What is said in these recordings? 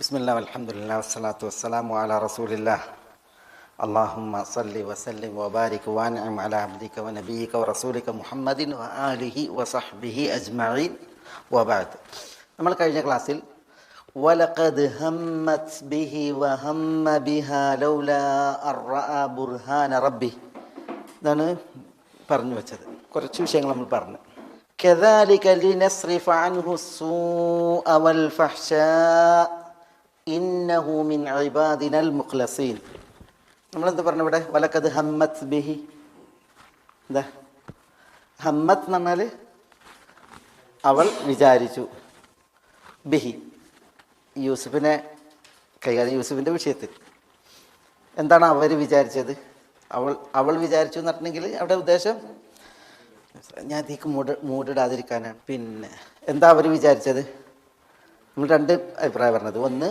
ബിസ്മില്ലാ വൽഹംദുലില്ലാ വസ്സലാത്തു വസ്സലാമു അലാ റസൂലില്ലാ അല്ലാഹുമ്മ സല്ലി വസല്ലിം വബാരിക് വഅൻഇം അലാ അബ്ദിക വനബിയിക വറസൂലിക മുഹമ്മദിൻ വആലിഹി വസഹ്ബിഹി അജ്മഈൻ വബഅദ്. നമ്മൾ കഴിഞ്ഞ ക്ലാസ്സിൽ വലഖദ് ഹമ്മത് ബിഹി വഹമ്മ ബിഹാ ലൗലാ അർറഅ ബുർഹാന റബ്ബി ഇതാണ് പറഞ്ഞു വെച്ചത്. കുറച്ച് വിഷയങ്ങൾ നമ്മൾ പറഞ്ഞു. كذلك لنصرف عنه السوء والفحشاء إنه من عبادنا المخلصين. നമ്മളെന്ത് പറഞ്ഞു ഇവിടെ? വലക്കത് ഹമ്മത്ത് ബിഹി. എന്താ ഹമ്മത്ത് എന്ന് പറഞ്ഞാൽ അവൾ വിചാരിച്ചു. ബിഹി യൂസുഫിനെ കൈകാര്യം, യൂസുഫിൻ്റെ വിഷയത്തിൽ എന്താണ് അവർ വിചാരിച്ചത്? അവൾ വിചാരിച്ചു എന്ന് പറഞ്ഞിട്ടുണ്ടെങ്കിൽ അവിടെ ഉദ്ദേശം ഞാൻ അതിലേക്ക് മൂടിടാതിരിക്കാനാണ്. പിന്നെ എന്താ അവർ വിചാരിച്ചത്? നമ്മൾ രണ്ട് അഭിപ്രായം പറഞ്ഞത്. ഒന്ന്,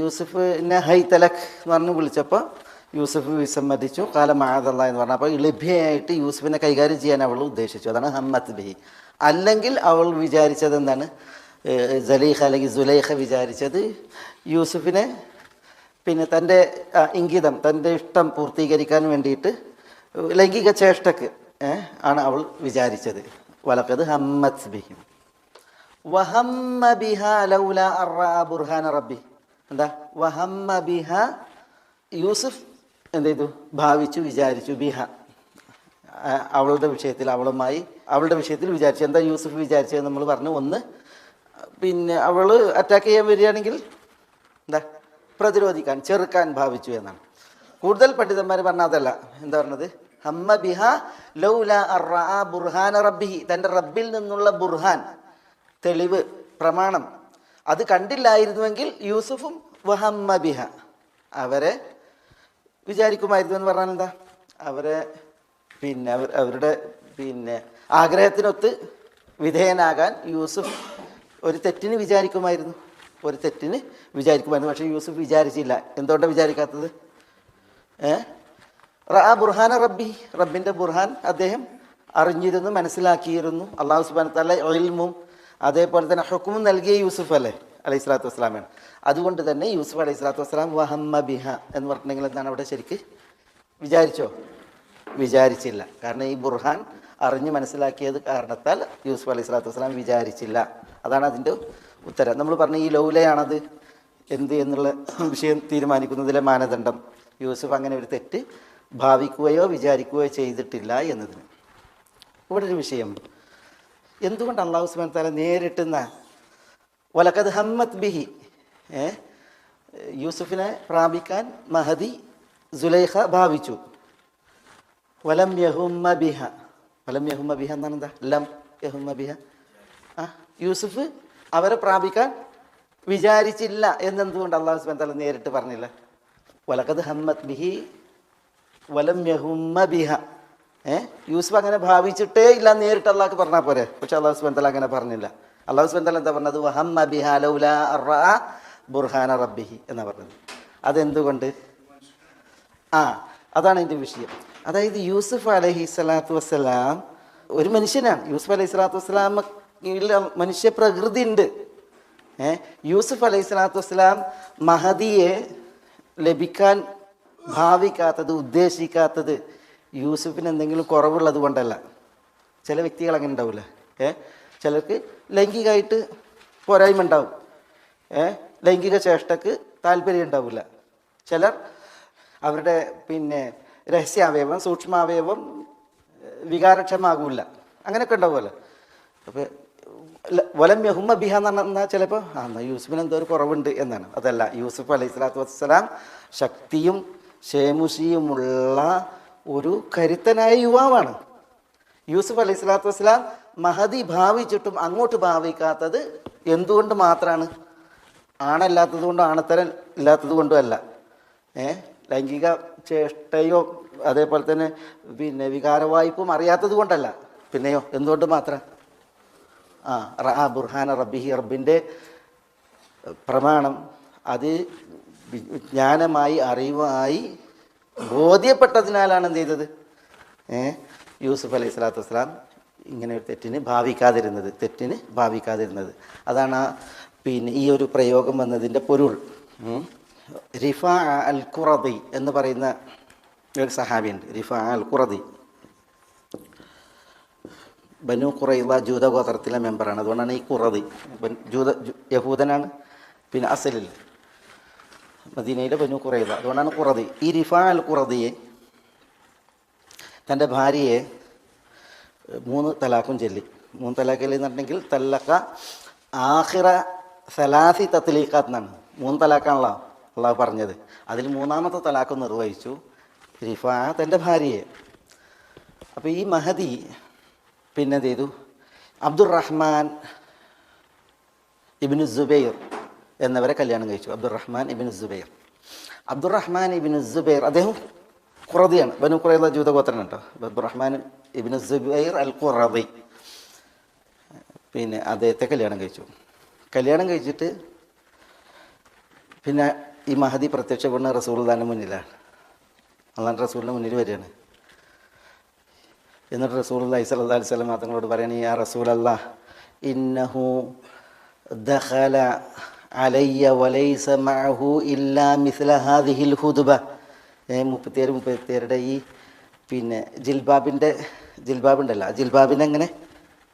യൂസുഫിനെ ഹൈ തലഖ് എന്ന് പറഞ്ഞ് വിളിച്ചപ്പോൾ യൂസുഫ് വിസമ്മതിച്ചു. കാലം മാതല്ല എന്ന് പറഞ്ഞാൽ അപ്പോൾ ലഭ്യമായിട്ട് യൂസുഫിനെ കൈകാര്യം ചെയ്യാൻ അവൾ ഉദ്ദേശിച്ചു. അതാണ് ഹമ്മത്ത് ബിഹി. അല്ലെങ്കിൽ അവൾ വിചാരിച്ചത് എന്താണ്? സലീഖ അല്ലെങ്കിൽ സുലൈഖ വിചാരിച്ചത് യൂസുഫിനെ പിന്നെ തൻ്റെ ഇംഗിതം, തൻ്റെ ഇഷ്ടം പൂർത്തീകരിക്കാൻ വേണ്ടിയിട്ട് ലൈംഗിക ചേഷ്ടക്ക് ആണ് അവൾ വിചാരിച്ചത്. വലഖദ് ഹമ്മത് ബിഹി വഹമ്മ ബിഹാ ലൗലാ അർറഅ ബുർഹാന റബ്ബി. എന്താ വഹമ്മ ബിഹ? യൂസുഫ് എന്ത് ചെയ്തു? ഭാവിച്ചു, വിചാരിച്ചു. ബിഹ അവളുടെ വിഷയത്തിൽ, അവളുടെ വിഷയത്തിൽ വിചാരിച്ചു. എന്താ യൂസുഫ് വിചാരിച്ചത് നമ്മൾ പറഞ്ഞു. ഒന്ന്, പിന്നെ അവൾ അറ്റാക്ക് ചെയ്യാൻ വരികയാണെങ്കിൽ എന്താ പ്രതിരോധിക്കാൻ, ചെറുക്കാൻ ഭാവിച്ചു എന്നാണ്. കൂടുതൽ പണ്ഡിതന്മാർ പറഞ്ഞ അതല്ല. എന്താ പറഞ്ഞത്? ഹമ്മ ബിഹ ലൗലാ അർറഅ ബുർഹാന റബ്ബിഹി. തൻ്റെ റബ്ബിൽ നിന്നുള്ള ബുർഹാൻ, തെളിവ്, പ്രമാണം അത് കണ്ടില്ലായിരുന്നുവെങ്കിൽ യൂസുഫും വഹമ്മ ബിഹ അവരെ വിചാരിക്കുമായിരുന്നു എന്ന് പറഞ്ഞാൽ എന്താ? അവരെ പിന്നെ അവരുടെ പിന്നെ ആഗ്രഹത്തിനൊത്ത് വിധേയനാകാൻ യൂസുഫ് ഒരു തെറ്റിന് വിചാരിക്കുമായിരുന്നു. പക്ഷേ യൂസുഫ് വിചാരിച്ചില്ല. എന്തുകൊണ്ടാണ് വിചാരിക്കാത്തത്? റഅ ബുർഹാന റബ്ബി, റബ്ബിൻ്റെ ബുർഹാൻ അദ്ദേഹം അറിഞ്ഞിരുന്നു, മനസ്സിലാക്കിയിരുന്നു. അള്ളാഹു സുബ്ഹാനഹു വ തആല ഇൽമും അതേപോലെ തന്നെ ഹുക്മും നൽകിയ യൂസുഫ് അലൈഹി സ്വലാത്തു വസ്സലാമാണ്. അതുകൊണ്ട് തന്നെ യൂസുഫ് അലൈഹി സ്വലാത്തു വസ്സലാം വഹമ്മ ബിഹ എന്ന് പറഞ്ഞിട്ടുണ്ടെങ്കിൽ എന്താണ് അവിടെ ശരിക്ക്? വിചാരിച്ചോ? വിചാരിച്ചില്ല. കാരണം ഈ ബുർഹാൻ അറിഞ്ഞ് മനസ്സിലാക്കിയത് കാരണത്താൽ യൂസുഫ് അലൈഹി സ്വലാത്തു വസ്സലാം വിചാരിച്ചില്ല. അതാണ് അതിൻ്റെ ഉത്തരം. നമ്മൾ പറഞ്ഞ ഈ ലൗലയാണത് എന്ത് എന്നുള്ള വിഷയം തീരുമാനിക്കുന്നതിലെ മാനദണ്ഡം. യൂസുഫ് അങ്ങനെ ഒരു തെറ്റ് ഭാവിക്കുകയോ വിചാരിക്കുകയോ ചെയ്തിട്ടില്ല എന്നതിന്. ഇവിടെ ഒരു വിഷയം, എന്തുകൊണ്ട് അല്ലാഹു സുബ്ഹാനഹു വ തആല നേരിട്ടുന്ന വലഖദ് ഹമ്മത് ബിഹി യൂസുഫിനെ പ്രാപിക്കാൻ മഹദി സുലൈഖ ഭാവിച്ചു. വലം യഹുമ്മ ബിഹ. വലം യഹുമ്മ ബിഹ എന്നാണ് എന്താ? ലം യഹുമ്മ ബിഹ. യൂസുഫ് അവരെ പ്രാപിക്കാൻ വിചാരിച്ചില്ല എന്നെന്തുകൊണ്ട് അല്ലാഹു സുബ്ഹാനഹു വ തആല നേരിട്ട് പറഞ്ഞില്ല? വലഖദ് ഹമ്മത് ബിഹി വലം യഹുമ്മ ബിഹ. യൂസുഫ് അങ്ങനെ ഭാവിച്ചിട്ടേ ഇല്ല നേരിട്ട് അള്ളാഹ്ക്ക് പറഞ്ഞാൽ പോരെ. പക്ഷെ അല്ലാഹു സുബ്ഹാനഹു വ തആല അങ്ങനെ പറഞ്ഞില്ല. അല്ലാഹു സുബ്ഹാനഹു വ തആല എന്താ പറഞ്ഞത്? വഹമ്മ ബിഹാ ലൗലാ അർറഅ ബുർഹാന റബ്ബിഹി എന്നാ പറഞ്ഞത്. അതെന്തുകൊണ്ട്? അതാണ് എൻ്റെ വിഷയം. അതായത് യൂസുഫ് അലൈഹി സ്വലാത്തു വസ്സലാം ഒരു മനുഷ്യനാണ്. യൂസുഫ് അലൈഹി സ്വലാത്തു വസ്സലാം മനുഷ്യ പ്രകൃതി ഉണ്ട്. യൂസുഫ് അലൈഹി സ്വലാത്തു വസ്സലാം മഹദിയെ ലഭിക്കാൻ ഭാവിക്കാത്തത്, ഉദ്ദേശിക്കാത്തത് യൂസുഫിന് എന്തെങ്കിലും കുറവുള്ളത് കൊണ്ടല്ല. ചില വ്യക്തികൾ അങ്ങനെ ഉണ്ടാവില്ല. ചിലർക്ക് ലൈംഗികമായിട്ട് പോരായ്മ ഉണ്ടാവും. ലൈംഗിക ചേഷ്ടക്ക് താല്പര്യം ഉണ്ടാവില്ല. ചിലർ അവരുടെ പിന്നെ രഹസ്യാവയവം, സൂക്ഷ്മാവയവം വികാരക്ഷമാകില്ല. അങ്ങനെയൊക്കെ ഉണ്ടാവുമല്ലോ. അപ്പോൾ വലം യഹുമ്മ ബിഹ എന്ന് പറഞ്ഞാൽ ചിലപ്പോൾ എന്നാൽ യൂസുഫിന് എന്തോ ഒരു കുറവുണ്ട് എന്നാണ്. അതല്ല, യൂസുഫ് അലൈഹി സ്വലാത്തു വസ്സലാം ശക്തിയും ക്ഷേമുഷിയുമുള്ള ഒരു കരുത്തനായ യുവാവാണ്. യൂസുഫ് അലൈഹി സ്വലാത്തു വസ്സലാം മഹദി ഭാവിച്ചിട്ടും അങ്ങോട്ട് ഭാവിക്കാത്തത് എന്തുകൊണ്ട് മാത്രമാണ്? ആണല്ലാത്തത് കൊണ്ടും ആണത്തരം ഇല്ലാത്തത് കൊണ്ടും അല്ല. ലൈംഗിക ചേഷ്ടയോ അതേപോലെ തന്നെ പിന്നെ വികാരവായ്പും അറിയാത്തത് കൊണ്ടല്ല. പിന്നെയോ എന്തുകൊണ്ട് മാത്രം? റഅ ബുർഹാന റബ്ബിഹി, റബ്ബിൻ്റെ പ്രമാണം അത് വിജ്ഞാനമായി, അറിവായി ബോധ്യപ്പെട്ടതിനാലാണ് എന്ത് ചെയ്തത്? യൂസുഫ് അലൈഹി സ്വലാത്തു വസ്സലാം ഇങ്ങനെ ഒരു തെറ്റിന് ഭാവിക്കാതിരുന്നത്. അതാണ് പിന്നെ ഈ ഒരു പ്രയോഗം വന്നതിൻ്റെ പൊരുൾ, റിഫാ അൽ ഖുറദി എന്ന് പറയുന്ന ഒരു സഹാബിയുണ്ട്. റിഫാ അൽ ഖുറദി ബനു ഖുറൈള ജൂതഗോത്രത്തിലെ മെമ്പറാണ്. അതുകൊണ്ടാണ് ഈ ഖുറദി. യഹൂദനാണ്, പിന്നെ അസലിൽ മദീനയിലെ ബനു ഖുറൈള, അതുകൊണ്ടാണ് ഖുറദി. ഈ റിഫാ അൽ ഖുറദിയെ തൻ്റെ ഭാര്യയെ 3 തലാഖും ചൊല്ലി. 3 തലാഖ് എന്ന് പറഞ്ഞിട്ടുണ്ടെങ്കിൽ തല്ലക്ക ആഖിറ സലാസി തത്ലീഖാത്ത് എന്നാണ്. 3 തലാഖാണല്ലോ അള്ളാഹു പറഞ്ഞത്. അതിൽ 3ാമത്തെ തലാഖ് നിർവഹിച്ചു റിഫാ തൻ്റെ ഭാര്യയെ. അപ്പോൾ ഈ മഹദി പിന്നെ എന്ത് ചെയ്തു, അബ്ദുറഹ്മാൻ ഇബ്നു സുബൈർ എന്നവരെ കല്യാണം കഴിച്ചു. അബ്ദുറഹ്മാൻ ഇബ്നു സുബൈർ. അബ്ദുറഹ്മാൻ ഇബ്നു സുബൈർ അദ്ദേഹം ഖുറദിയാണ്, ബനു ഖുറൈള ജൂതഗോത്രനാണ് കേട്ടോ. അബ്ദുറഹ്മാൻ ഇബ്നു സുബൈർ അൽ ഖുറദി. പിന്നെ അദ്ദേഹത്തെ കല്യാണം കഴിച്ചു. കല്യാണം കഴിച്ചിട്ട് പിന്നെ ഈ മഹദി പ്രത്യക്ഷപ്പെടുന്ന റസൂലുള്ളാഹിന്റെ മുന്നിലാണ്. അള്ളാഹുവിൻ്റെ റസൂലിൻ്റെ മുന്നിൽ വരികയാണ്. എന്നിട്ട് റസൂലുള്ളാഹി സ്വല്ലല്ലാഹു അലൈഹി വസല്ലം തങ്ങളോട് പറയണ, യാ റസൂലല്ലാഹ് ഇന്നഹു ദഖല അലയ്യ വലൈസ മഅഹു ഇല്ലാ മിസ്ല ഹാദിഹിൽ ഹുദ്ബ. 37 ഈ പിന്നെ ജിൽബാബുണ്ടല്ലോ, ആ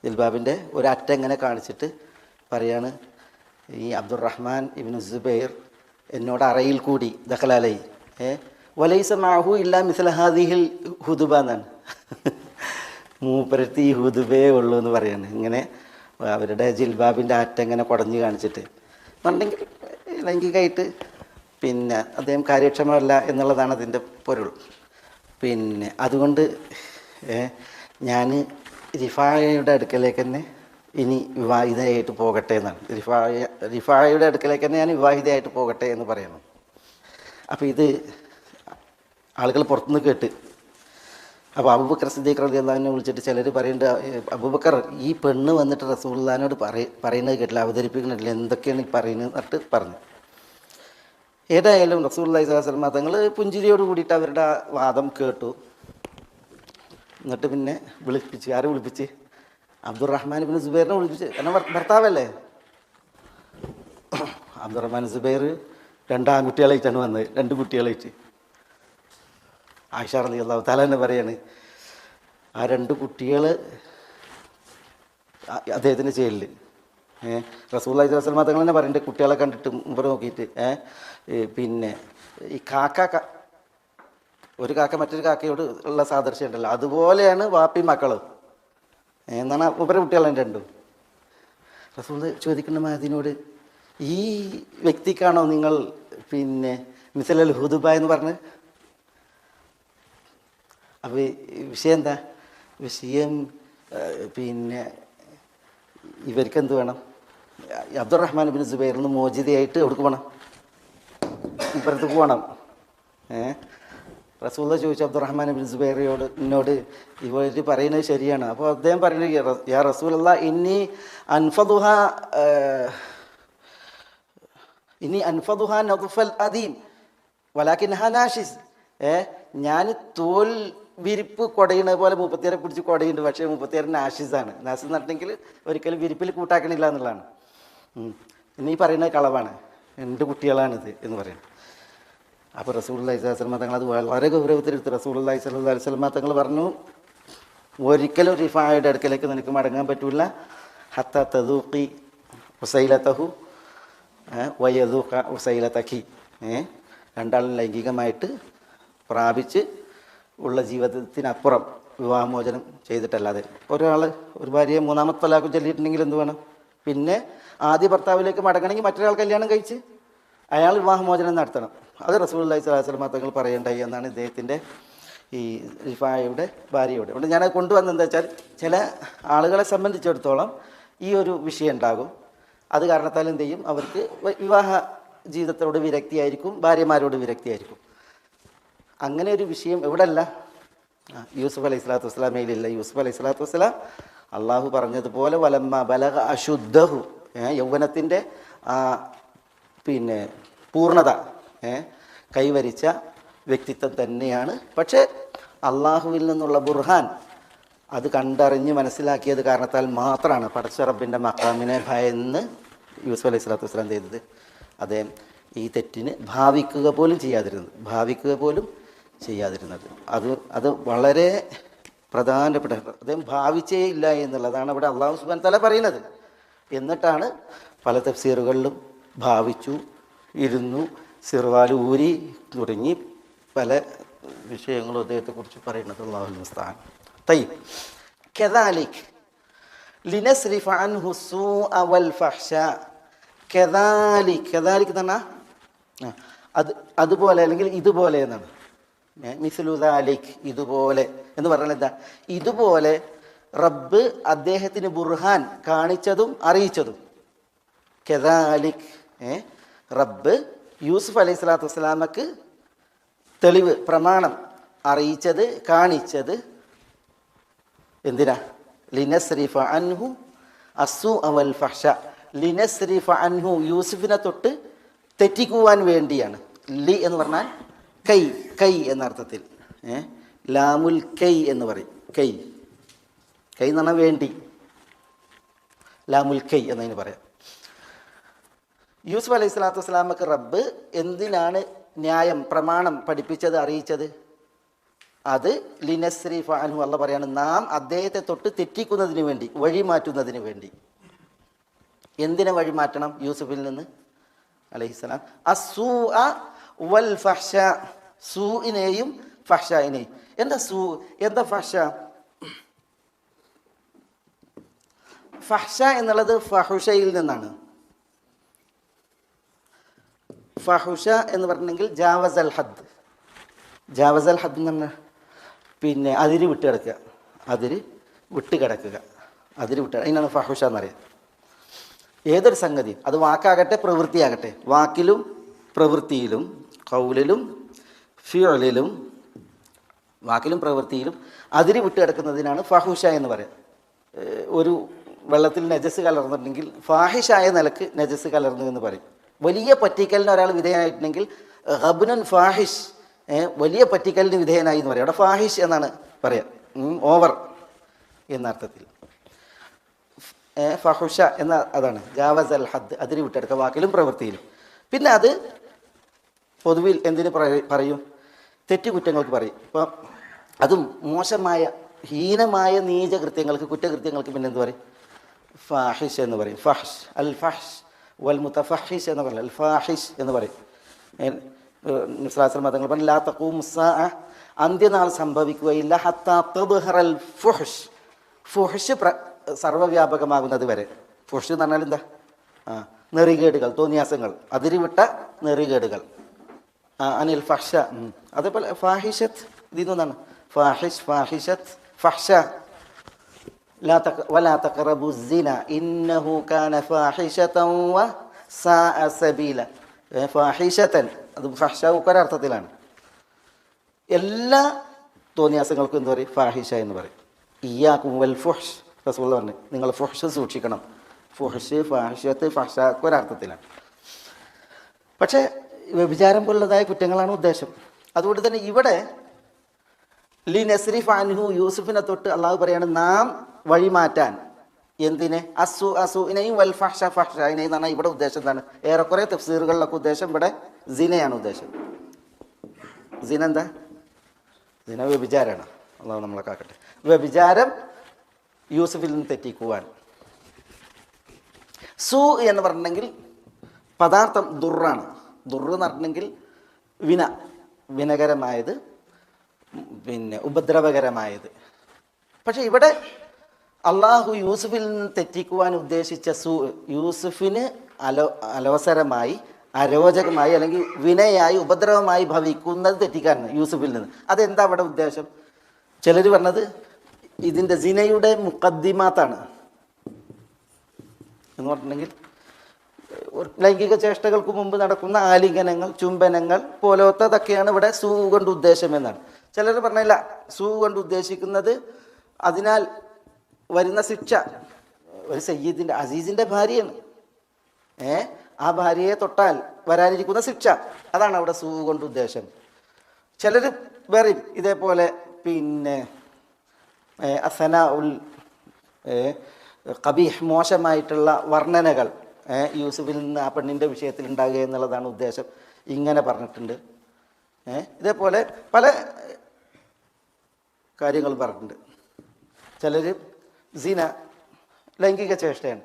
ജിൽബാബിൻ്റെ ഒരു അറ്റം ഇങ്ങനെ കാണിച്ചിട്ട് പറയാണ്, ഈ അബ്ദുറഹ്മാൻ ഇബ്നു സുബൈർ എന്നോട് അറയിൽ കൂടി ദഖലലൈ വലൈസ മഅഹു ഇല്ലാ മിസ്ല ഹാദിഹിൽ ഹുദ്ബ എന്നാണ്. മൂപ്പരത്തി ഈ ഹുദ്ബേ ഉള്ളൂ എന്ന് പറയാണ്. ഇങ്ങനെ അവരുടെ ജിൽബാബിൻ്റെ അറ്റം ഇങ്ങനെ കുടഞ്ഞ് കാണിച്ചിട്ട് എന്നുണ്ടെങ്കിൽ ലൈംഗികമായിട്ട് പിന്നെ അദ്ദേഹം കാര്യക്ഷമമല്ല എന്നുള്ളതാണ് അതിൻ്റെ പൊരുൾ. പിന്നെ അതുകൊണ്ട് ഞാൻ റിഫായയുടെ അടുക്കലേക്ക് തന്നെ ഇനി വിവാഹിതയായിട്ട് പോകട്ടെ എന്നാണ്. റിഫായയുടെ അടുക്കലേക്ക് തന്നെ ഞാൻ വിവാഹിതയായിട്ട് പോകട്ടെ എന്ന് പറയണം. അപ്പോൾ ഇത് ആളുകൾ പുറത്തുനിന്ന് കേട്ട്, അപ്പോൾ അബൂബക്കർ സിദ്ദീഖ് റളിയല്ലാഹുവിനെ വിളിച്ചിട്ട് ചിലർ പറയുന്നുണ്ട്, അബൂബക്കർ ഈ പെണ്ണ് വന്നിട്ട് റസൂലുള്ളാഹിനോട് പറയുന്നത് കേട്ടില്ല, അവതരിപ്പിക്കുന്നില്ല, എന്തൊക്കെയാണ് ഈ പറയുന്നത് എന്നിട്ട് പറഞ്ഞു. ഏതായാലും റസൂലുള്ളാഹി സ്വല്ലല്ലാഹു അലൈഹി വസല്ലം തങ്ങൾ പുഞ്ചിരിയോട് കൂടിയിട്ട് അവരുടെ വാദം കേട്ടു. എന്നിട്ട് പിന്നെ വിളിപ്പിച്ച്, ആരെ വിളിപ്പിച്ച്? അബ്ദുറഹ്മാൻ ഇബ്നു സുബൈറിനെ വിളിപ്പിച്ച്. കാരണം ഭർത്താവല്ലേ. അബ്ദുറഹ്മാൻ സുബൈർ 2 ആൺകുട്ടികളായിട്ടാണ് വന്നത്, 2 കുട്ടികളായിട്ട്. ആയിഷ റളിയല്ലാഹു തആല തന്നെ പറയാണ്, ആ 2 കുട്ടികൾ അദ്ദേഹത്തിൻ്റെ ചേലിൽ റസൂലുള്ളാഹി സ്വല്ലല്ലാഹു അലൈഹി വസല്ലം തങ്ങൾ തന്നെ പറയുന്നുണ്ട്, കുട്ടികളെ കണ്ടിട്ട് മുമ്പ് നോക്കിയിട്ട് പിന്നെ ഈ ഒരു കാക്ക മറ്റൊരു കാക്കയോട് ഉള്ള സാദൃശ്യം ഉണ്ടല്ലോ, അതുപോലെയാണ് വാപ്പി മക്കളും എന്നാണ് ഉപര കുട്ടികളെ 2. റസൂൽ ചോദിക്കുന്ന മഹദിനോട്, ഈ വ്യക്തിക്കാണോ നിങ്ങൾ പിന്നെ മിസലൽ ഹുദുബ എന്ന് പറഞ്ഞ്? അപ്പോൾ വിഷയം എന്താ? വിഷയം പിന്നെ ഇവർക്ക് എന്ത് വേണം? അബ്ദുറഹ്മാൻ ഇബ്നു സുബൈറിന് മോചിതയായിട്ട് എവിടേക്ക് പോകണം? ഇപ്പുറത്തേക്ക് പോകണം. റസൂലുള്ളാഹി ചോദിച്ചു അബ്ദുറഹ്മാൻ ഇബ്നു സുബൈറിനോട്, എന്നോട് ഇവർ പറയുന്നത് ശരിയാണ്. അപ്പോൾ അദ്ദേഹം പറയുന്നത്, യാ റസൂലല്ലാഹ് ഇന്നി അൻഫദുഹാ നദ്ഫൽ അദീം വലാകിൻഹാ നാഷിസ്. ഞാൻ തോൽ വിരിപ്പ് കുടയുന്ന പോലെ 36 പിടിച്ച് കുടയുണ്ട്, പക്ഷേ 36 നാഷിസാണ്. നാഷിസ് എന്നിട്ടുണ്ടെങ്കിൽ ഒരിക്കലും വിരിപ്പിൽ കൂട്ടാക്കണില്ല എന്നുള്ളതാണ്. ഇനി പറയുന്നത് കളവാണ്, 2 കുട്ടികളാണിത് എന്ന് പറയുന്നത്. അപ്പോൾ റസൂലുള്ളാഹി സ്വല്ലല്ലാഹു അലൈഹി വസല്ലം തങ്ങൾ അത് വളരെ ഗൗരവത്തിലെടുത്ത്. റസൂലുള്ളാഹി സ്വല്ലല്ലാഹു അലൈഹി വസല്ലം തങ്ങൾ പറഞ്ഞു, ഒരിക്കലും റിഫായയുടെ അടുക്കലേക്ക് നിനക്ക് മടങ്ങാൻ പറ്റില്ല. ഹത്താ തദൂഖി ഉസൈലതഹു വയദൂഖ ഉസൈലതകി. 2 ലൈംഗികമായിട്ട് പ്രാപിച്ച് ഉള്ള ജീവിതത്തിനപ്പുറം വിവാഹമോചനം ചെയ്തിട്ടല്ലാതെ. ഒരു ഭാര്യയെ 3ാമത്തെ തലാഖ് ചൊല്ലിയിട്ടുണ്ടെങ്കിൽ എന്ത് വേണം? പിന്നെ ആദ്യ ഭർത്താവിലേക്ക് മടങ്ങണമെങ്കിൽ മറ്റൊരാൾ കല്യാണം കഴിച്ച് അയാൾ വിവാഹമോചനം നടത്തണം. അത് റസൂലുള്ളാഹി സ്വല്ലല്ലാഹു അലൈഹി വസല്ലം തങ്ങൾ പറയണ്ടായി എന്നാണ് ഇദ്ദേഹത്തിൻ്റെ ഈ റിഫായയുടെ ഭാര്യയോട്. അതുകൊണ്ട് ഞാനത് കൊണ്ടുവന്നെന്താ വെച്ചാൽ, ചില ആളുകളെ സംബന്ധിച്ചിടത്തോളം ഈ ഒരു വിഷയം ഉണ്ടാകും. അത് കാരണത്താൽ എന്ത് ചെയ്യും, അവർക്ക് വിവാഹ ജീവിതത്തോട് വിരക്തിയായിരിക്കും, ഭാര്യമാരോട് വിരക്തിയായിരിക്കും. അങ്ങനെ ഒരു വിഷയം എവിടെയല്ല, യൂസുഫ് അലൈഹി സ്വലാത്തു വസ്സലാമയിലില്ല. യൂസുഫ് അലൈഹി സ്വലാത്തു വസ്സലാം അള്ളാഹു പറഞ്ഞതുപോലെ വലമ്മ ബലഗ അശുദ്ധഹു, യൗവനത്തിൻ്റെ പിന്നെ പൂർണ്ണത കൈവരിച്ച വ്യക്തിത്വം തന്നെയാണ്. പക്ഷേ അള്ളാഹുവിൽ നിന്നുള്ള ബുർഹാൻ അത് കണ്ടറിഞ്ഞ് മനസ്സിലാക്കിയത് കാരണത്താൽ മാത്രമാണ് പടച്ച റബ്ബിൻ്റെ മഖാമിനെ ഭയന്ന് യൂസുഫ് അലൈഹി സ്വലാത്തു വസ്സലാം ചെയ്തത്? അദ്ദേഹം ഈ തെറ്റിന് ഭാവിക്കുക പോലും ചെയ്യാതിരുന്നത്. അത് വളരെ പ്രധാനപ്പെട്ട, അദ്ദേഹം ഭാവിച്ചേ ഇല്ല എന്നുള്ളതാണ് അവിടെ അള്ളാഹു സുബ്ഹാനഹു വ തആല പറയുന്നത്. എന്നിട്ടാണ് പല തഫ്സീറുകളിലും ഭാവിച്ചു, ഇരുന്നു, സിർവാല് ഊരി തുടങ്ങി പല വിഷയങ്ങളും അദ്ദേഹത്തെക്കുറിച്ച് പറയുന്നത്. അല്ലാഹുൽ മുസ്തആൻ. തയ്യിബ്. കദാലിക് ലിനസ്രിഫ അൻഹു സൂഅ വൽ ഫഹ്ശാ. കദാലിക് എന്ന് പറഞ്ഞാൽ അതുപോലെ അല്ലെങ്കിൽ ഇതുപോലെ എന്നാണ്. മിസ്ലു ദാലിക് ഇതുപോലെ എന്ന് പറഞ്ഞാൽ എന്താ? ഇതുപോലെ റബ്ബ് അദ്ദേഹത്തിന് ബുർഹാൻ കാണിച്ചതും അറിയിച്ചതും. കദാലിക് റബ്ബ് യൂസുഫ് അലൈഹി സ്വലാത്തു വസ്സലാമക്ക് തെളിവ്, പ്രമാണം അറിയിച്ചത്, കാണിച്ചത് എന്തിനാ? ലിനസ്രിഫ അൻഹു അസ്സൂഅ വൽ ഫഹ്ശ. ലിനസ്രിഫ അൻഹു യൂസുഫിനെ തൊട്ട് തെറ്റിക്കുവാൻ വേണ്ടിയാണ്. ലി എന്ന് പറഞ്ഞാൽ കൈ എന്ന അർത്ഥത്തിൽ. ലാമുൽ കൈ എന്ന് പറയും. കൈ എന്ന് പറഞ്ഞാൽ വേണ്ടി, ലാമുൽ കൈ എന്നതിന് പറയാം. യൂസുഫ് അലൈഹി സ്വലാത്തു വസ്സലാമക്ക് റബ്ബ് എന്തിനാണ് ന്യായം, പ്രമാണം പഠിപ്പിച്ചത്, അറിയിച്ചത്? അത് ലിനസ്രിഫ അൻഹു, അല്ലാഹ് പറയാണ്, നാം അദ്ദേഹത്തെ തൊട്ട് തെറ്റിക്കുന്നതിന് വേണ്ടി, വഴിമാറ്റുന്നതിന് വേണ്ടി. എന്തിനെ വഴിമാറ്റണം? യൂസുഫിൽ നിന്ന് അലൈഹിസ്സലാം അസ്സൂഅ വൽ ഫഹ്ശ, സൂഇനെയും ഫഹ്ശയിനെയും. എന്താ എന്താ ഫഹ്ശ? ഫഹ്ശ എന്നുള്ളത് ഫഹുഷയിൽ നിന്നാണ്. ഫഹുഷ എന്ന് പറഞ്ഞെങ്കിൽ ജാവസൽ ഹദ് എന്ന് പറഞ്ഞാൽ പിന്നെ അതിര് വിട്ട് കിടക്കുക, അതിനാണ് ഫഹുഷ എന്നറിയാം. ഏതൊരു സംഗതി, അത് വാക്കാകട്ടെ പ്രവൃത്തിയാകട്ടെ, വാക്കിലും പ്രവൃത്തിയിലും, ഖൗലിലും ഫിഅലിലും, വാക്കിലും പ്രവൃത്തിയിലും അതിര് വിട്ട് കിടക്കുന്നതിനാണ് ഫഹുഷ എന്ന് പറയാം. ഒരു വെള്ളത്തിൽ നജസ് കലർന്നിട്ടുണ്ടെങ്കിൽ ഫാഹിഷായ നിലക്ക് നജസ് കലർന്നു എന്ന് പറയും. വലിയ പറ്റിക്കലിന് ഒരാൾ വിധേയനായിട്ടുണ്ടെങ്കിൽ ഗബ്നുൻ ഫാഹിഷ്, വലിയ പറ്റിക്കലിന് വിധേയനായി എന്ന് പറയും. അവിടെ ഫാഹിഷ് എന്നാണ് പറയാം, ഓവർ എന്ന അർത്ഥത്തിൽ. ഫഹുഷ എന്ന അതാണ് ജാവസ് അൽ ഹദ്, അതിന് വിട്ടെടുക്കുക വാക്കിലും പ്രവൃത്തിയിലും. പിന്നെ അത് പൊതുവിൽ എന്തിന് പറയും? തെറ്റുകുറ്റങ്ങൾക്ക് പറയും. ഇപ്പം അതും മോശമായ ഹീനമായ നീചകൃത്യങ്ങൾക്ക്, കുറ്റകൃത്യങ്ങൾക്ക് പിന്നെ എന്ത് പറയും? ഫാഹിഷ് എന്ന് പറയും. ഫഹ്ഷ്, അൽ ഫഹ്ഷ് വൽ മുതഫഹിഷ് എന്ന് പറയും. അൽ ഫാഹിഷ് എന്ന് പറയും. തങ്ങൾ പറഞ്ഞു, ലാ തഖൂമു സ്സാഅ, അന്ത്യനാൾ സംഭവിക്കുകയില്ല, ഹത്താ തദ്ഹറൽ ഫുഹ്ഷ്, ഫുഹ്ഷ് സർവ്വവ്യാപകമാകുന്നത് വരെ. ഫുഹ്ഷ് എന്ന് പറഞ്ഞാൽ എന്താ? നെറികേടുകൾ, തോന്നിയാസങ്ങൾ, അതിരുവിട്ട നെറികേടുകൾ. അനിൽ ഫഹ്ഷ, അതേപോലെ ഫാഹിഷത്ത്, ഇതിൽ നിന്നാണ് ഫാഹിഷ്, ഫാഹിഷത്ത്, ഫഹ്ഷ. വലാ തഖറബു സിന ഇന്നഹു കാന ഫാഹിഷതൻ വസാഅ സബീല. ഫാഹിഷതൻ അത് ഫഹ്ഷ ഒരർത്ഥത്തിലാണ്. എല്ലാ തോന്നിയാസങ്ങൾക്കും എന്ത് പറയും? ഫാഹിഷ എന്ന് പറയും. ഇയ്യാകും വൽ ഫുഹ്ഷ്, റസൂൽ പറഞ്ഞു, നിങ്ങൾ ഫുഹ്ഷ് സൂക്ഷിക്കണം. ഫുഹ്ഷ്, ഫാഹിഷത്ത്, ഫഹ്ഷ ഒരർത്ഥത്തിലാണ്. പക്ഷേ വ്യഭിചാരം പോലുള്ളതായ കുറ്റങ്ങളാണ് ഉദ്ദേശം. അതുകൊണ്ട് തന്നെ ഇവിടെ ലിനസ്രിഫ അൻഹു, യൂസുഫിനെ തൊട്ട് അള്ളാഹു പറയാണ് നാം വഴിമാറ്റാൻ. എന്തിനെ? അസുഇനെയും വൽ ഫഹ്ഷ, ഫഹ്ഷയിനെയും എന്ന് പറഞ്ഞാൽ ഇവിടെ ഉദ്ദേശം എന്താണ്? ഏറെക്കുറെ തഫ്സീറുകളിലൊക്കെ ഉദ്ദേശം ഇവിടെ സിനയാണ് ഉദ്ദേശം. സിന എന്താ? സിന വ്യഭിചാരമാണ്. അള്ളാഹു നമ്മളെ കാക്കട്ടെ. വ്യഭിചാരം യൂസുഫിൽ നിന്ന് തെറ്റിക്കുവാൻ. സു എന്ന് പറഞ്ഞിട്ടുണ്ടെങ്കിൽ പദാർത്ഥം ദുറാണ്. ദുറ് എന്ന് പറഞ്ഞിട്ടുണ്ടെങ്കിൽ വിനകരമായത്, പിന്നെ ഉപദ്രവകരമായത്. പക്ഷെ ഇവിടെ അള്ളാഹു യൂസുഫിൽ നിന്ന് തെറ്റിക്കുവാൻ ഉദ്ദേശിച്ച യൂസുഫിന് അലോസരമായി, അരോചകമായി, അല്ലെങ്കിൽ വിനയായി, ഉപദ്രവമായി ഭവിക്കുന്നത് തെറ്റിക്കാനാണ് യൂസുഫിൽ നിന്ന്. അതെന്താ അവിടെ ഉദ്ദേശം? ചിലർ പറഞ്ഞത് ഇതിൻ്റെ സിനയുടെ മുഖദ്ദിമാത്താണ് എന്ന് പറഞ്ഞിട്ടുണ്ടെങ്കിൽ ലൈംഗിക ചേഷ്ടകൾക്ക് മുമ്പ് നടക്കുന്ന ആലിംഗനങ്ങൾ, ചുംബനങ്ങൾ പോലത്തൊക്കെയാണ് ഇവിടെ സൂ കൊണ്ട് ഉദ്ദേശം എന്നാണ്. ചിലർ പറഞ്ഞില്ല, സൂ കൊണ്ട് ഉദ്ദേശിക്കുന്നത് അതിനാൽ വരുന്ന ശിക്ഷ. ഒരു സയ്യിദിൻ്റെ, അസീസിൻ്റെ ഭാര്യയാണ്, ആ ഭാര്യയെ തൊട്ടാൽ വരാനിരിക്കുന്ന ശിക്ഷ, അതാണ് അവിടെ സൂ കൊണ്ട് ഉദ്ദേശം. ചിലർ വേറെയും ഇതേപോലെ പിന്നെ അസന ഉൽ ഖബീഹ്, മോശമായിട്ടുള്ള വർണ്ണനകൾ, യൂസുഫിൽ നിന്ന് ആ പെണ്ണിൻ്റെ വിഷയത്തിൽ ഉണ്ടാകുക എന്നുള്ളതാണ് ഉദ്ദേശം. ഇങ്ങനെ പറഞ്ഞിട്ടുണ്ട്. ഇതേപോലെ പല കാര്യങ്ങൾ പറഞ്ഞിട്ടുണ്ട്. ചിലർ സിന ലൈംഗിക ചേഷ്ടയാണ്.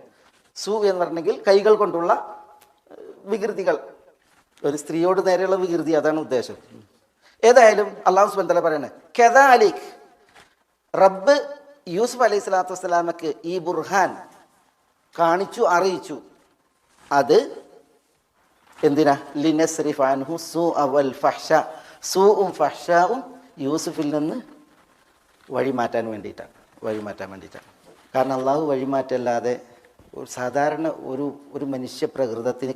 സു എന്ന് പറഞ്ഞെങ്കിൽ കൈകൾ കൊണ്ടുള്ള വികൃതികൾ, ഒരു സ്ത്രീയോട് നേരെയുള്ള വികൃതി, അതാണ് ഉദ്ദേശം. ഏതായാലും അള്ളാഹു സുബ്ഹാനഹു വ തആല പറയണേ, കദാലിക് റബ്ബ് യൂസുഫ് അലൈഹി സ്വലാത്തു വസ്സലാമക്ക് ഈ ബുർഹാൻ കാണിച്ചു, അറിയിച്ചു. അത് എന്തിനാ? ലിനസ്രിഫ അൻഹു സൂഅ വൽ ഫഹ്ഷ, സൂഉം ഫഹ്ഷാഉം യൂസുഫിൽ നിന്ന് വഴിമാറ്റാൻ വേണ്ടിയിട്ടാണ്. കാരണം അള്ളാഹു വഴിമാറ്റല്ലാതെ സാധാരണ ഒരു മനുഷ്യ പ്രകൃതത്തിന്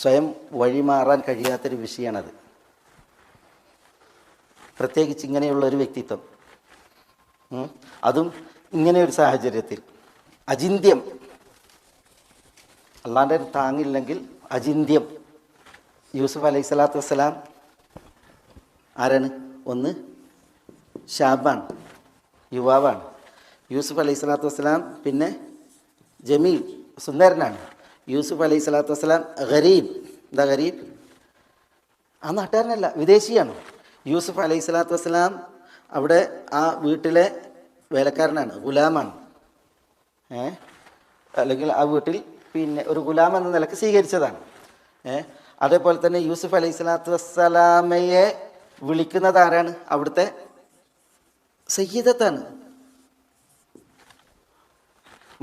സ്വയം വഴിമാറാൻ കഴിയാത്തൊരു വിഷയമാണത്. പ്രത്യേകിച്ച് ഇങ്ങനെയുള്ള ഒരു വ്യക്തിത്വം, അതും ഇങ്ങനെ ഒരു സാഹചര്യത്തിൽ അചിന്ത്യം, അള്ളാൻ്റെ താങ്ങില്ലെങ്കിൽ അചിന്ത്യം. യൂസുഫ് അലൈഹി സ്വലാത്തു വസ്സലാം ആരാണ്? ഒന്ന് ഷാബാണ്, യുവാവാണ്. യൂസുഫ് അലൈഹി സ്വലാത്തു വസ്സലാം പിന്നെ ജമീൽ, സുന്ദരനാണ്. യൂസുഫ് അലൈഹി സ്വലാത്തു വസ്സലാം ഗരീബ്. എന്താ ഗരീബ്? ആ നാട്ടുകാരനല്ല, വിദേശിയാണ്. യൂസുഫ് അലൈഹി സ്വലാത്തു വസ്സലാം അവിടെ ആ വീട്ടിലെ വേലക്കാരനാണ്, ഗുലാമാണ്. അല്ലെങ്കിൽ ആ വീട്ടിൽ പിന്നെ ഒരു ഗുലാം എന്ന നിലക്ക് സ്വീകരിച്ചതാണ്. അതേപോലെ തന്നെ യൂസുഫ് അലൈഹി സ്വലാത്തു വസ്സലാമയെ വിളിക്കുന്നത് ആരാണ്? അവിടുത്തെ സയ്യിദത്താണ്.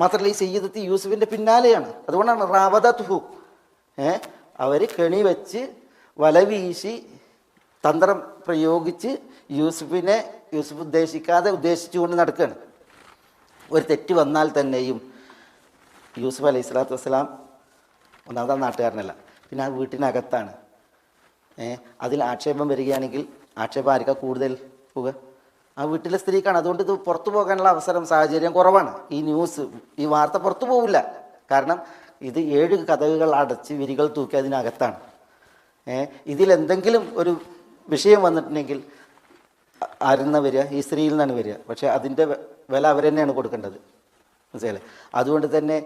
മാത്രമല്ല ഈ സയ്യിദത്ത് യൂസുഫിൻ്റെ പിന്നാലെയാണ്. അതുകൊണ്ടാണ് റാവദത്തുഹു, അവർ കെണി വെച്ച് വല വീശി തന്ത്രം പ്രയോഗിച്ച് യൂസുഫ് ഉദ്ദേശിച്ചുകൊണ്ട് നടക്കുകയാണ്. ഒരു തെറ്റ് വന്നാൽ തന്നെയും യൂസുഫ് അലൈഹി സ്വലാത്തു വസ്സലാം ഒന്നാമതാം നാട്ടുകാരനല്ല, പിന്നെ ആ വീട്ടിനകത്താണ്. അതിൽ ആക്ഷേപം വരികയാണെങ്കിൽ ആക്ഷേപം ആർക്കാ കൂടുതൽ പോവുക? ആ വീട്ടിലെ സ്ത്രീക്കാണ്. അതുകൊണ്ട് ഇത് പുറത്തു പോകാനുള്ള സാഹചര്യം കുറവാണ്. ഈ വാർത്ത പുറത്തു പോവില്ല. കാരണം ഇത് 7 കതകുകൾ അടച്ച് വിരികൾ തൂക്കി അതിനകത്താണ്. ഇതിലെന്തെങ്കിലും ഒരു വിഷയം വന്നിട്ടുണ്ടെങ്കിൽ ആരെന്നാ വരിക? ഈ സ്ത്രീയിൽ നിന്നാണ് വരിക. പക്ഷേ അതിൻ്റെ വില അവർ തന്നെയാണ് കൊടുക്കേണ്ടത്. മനസ്സിലായില്ലേ? അതുകൊണ്ട് തന്നെ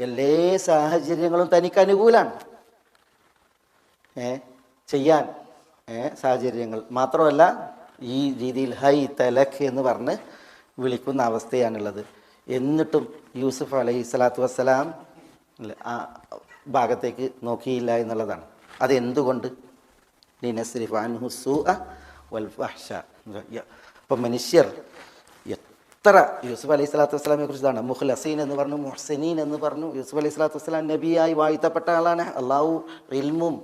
എല്ലാ സാഹചര്യങ്ങളും തനിക്ക് അനുകൂലമാണ് ചെയ്യാൻ സാഹചര്യങ്ങൾ. മാത്രമല്ല ഈ രീതിയിൽ ഹൈ തലഖ് എന്ന് പറഞ്ഞ് വിളിക്കുന്ന അവസ്ഥയാണുള്ളത്. എന്നിട്ടും യൂസുഫ് അലൈഹി സ്വലാത്തു വസ്സലാം ആ ഭാഗത്തേക്ക് നോക്കിയില്ല എന്നുള്ളതാണ്. അതെന്തുകൊണ്ട്? ലിനസ്രിഫ അൻഹു സൂഅ വൽ ഫഹ്ഷ. അപ്പം മനുഷ്യർ എത്ര യൂസുഫ് അലൈഹി സ്വലാത്തു വസ്സലാമിനെ കുറിച്ചാണ് മുഖ്ലസീൻ എന്ന് പറഞ്ഞു, മുഹ്സിനീൻ എന്ന് പറഞ്ഞു. യൂസുഫ് അലൈഹി സ്വലാത്തു വസ്സലാം നബിയായി വാഴ്ത്തപ്പെട്ട ആളാണ്. അള്ളാഹു ഇൽമും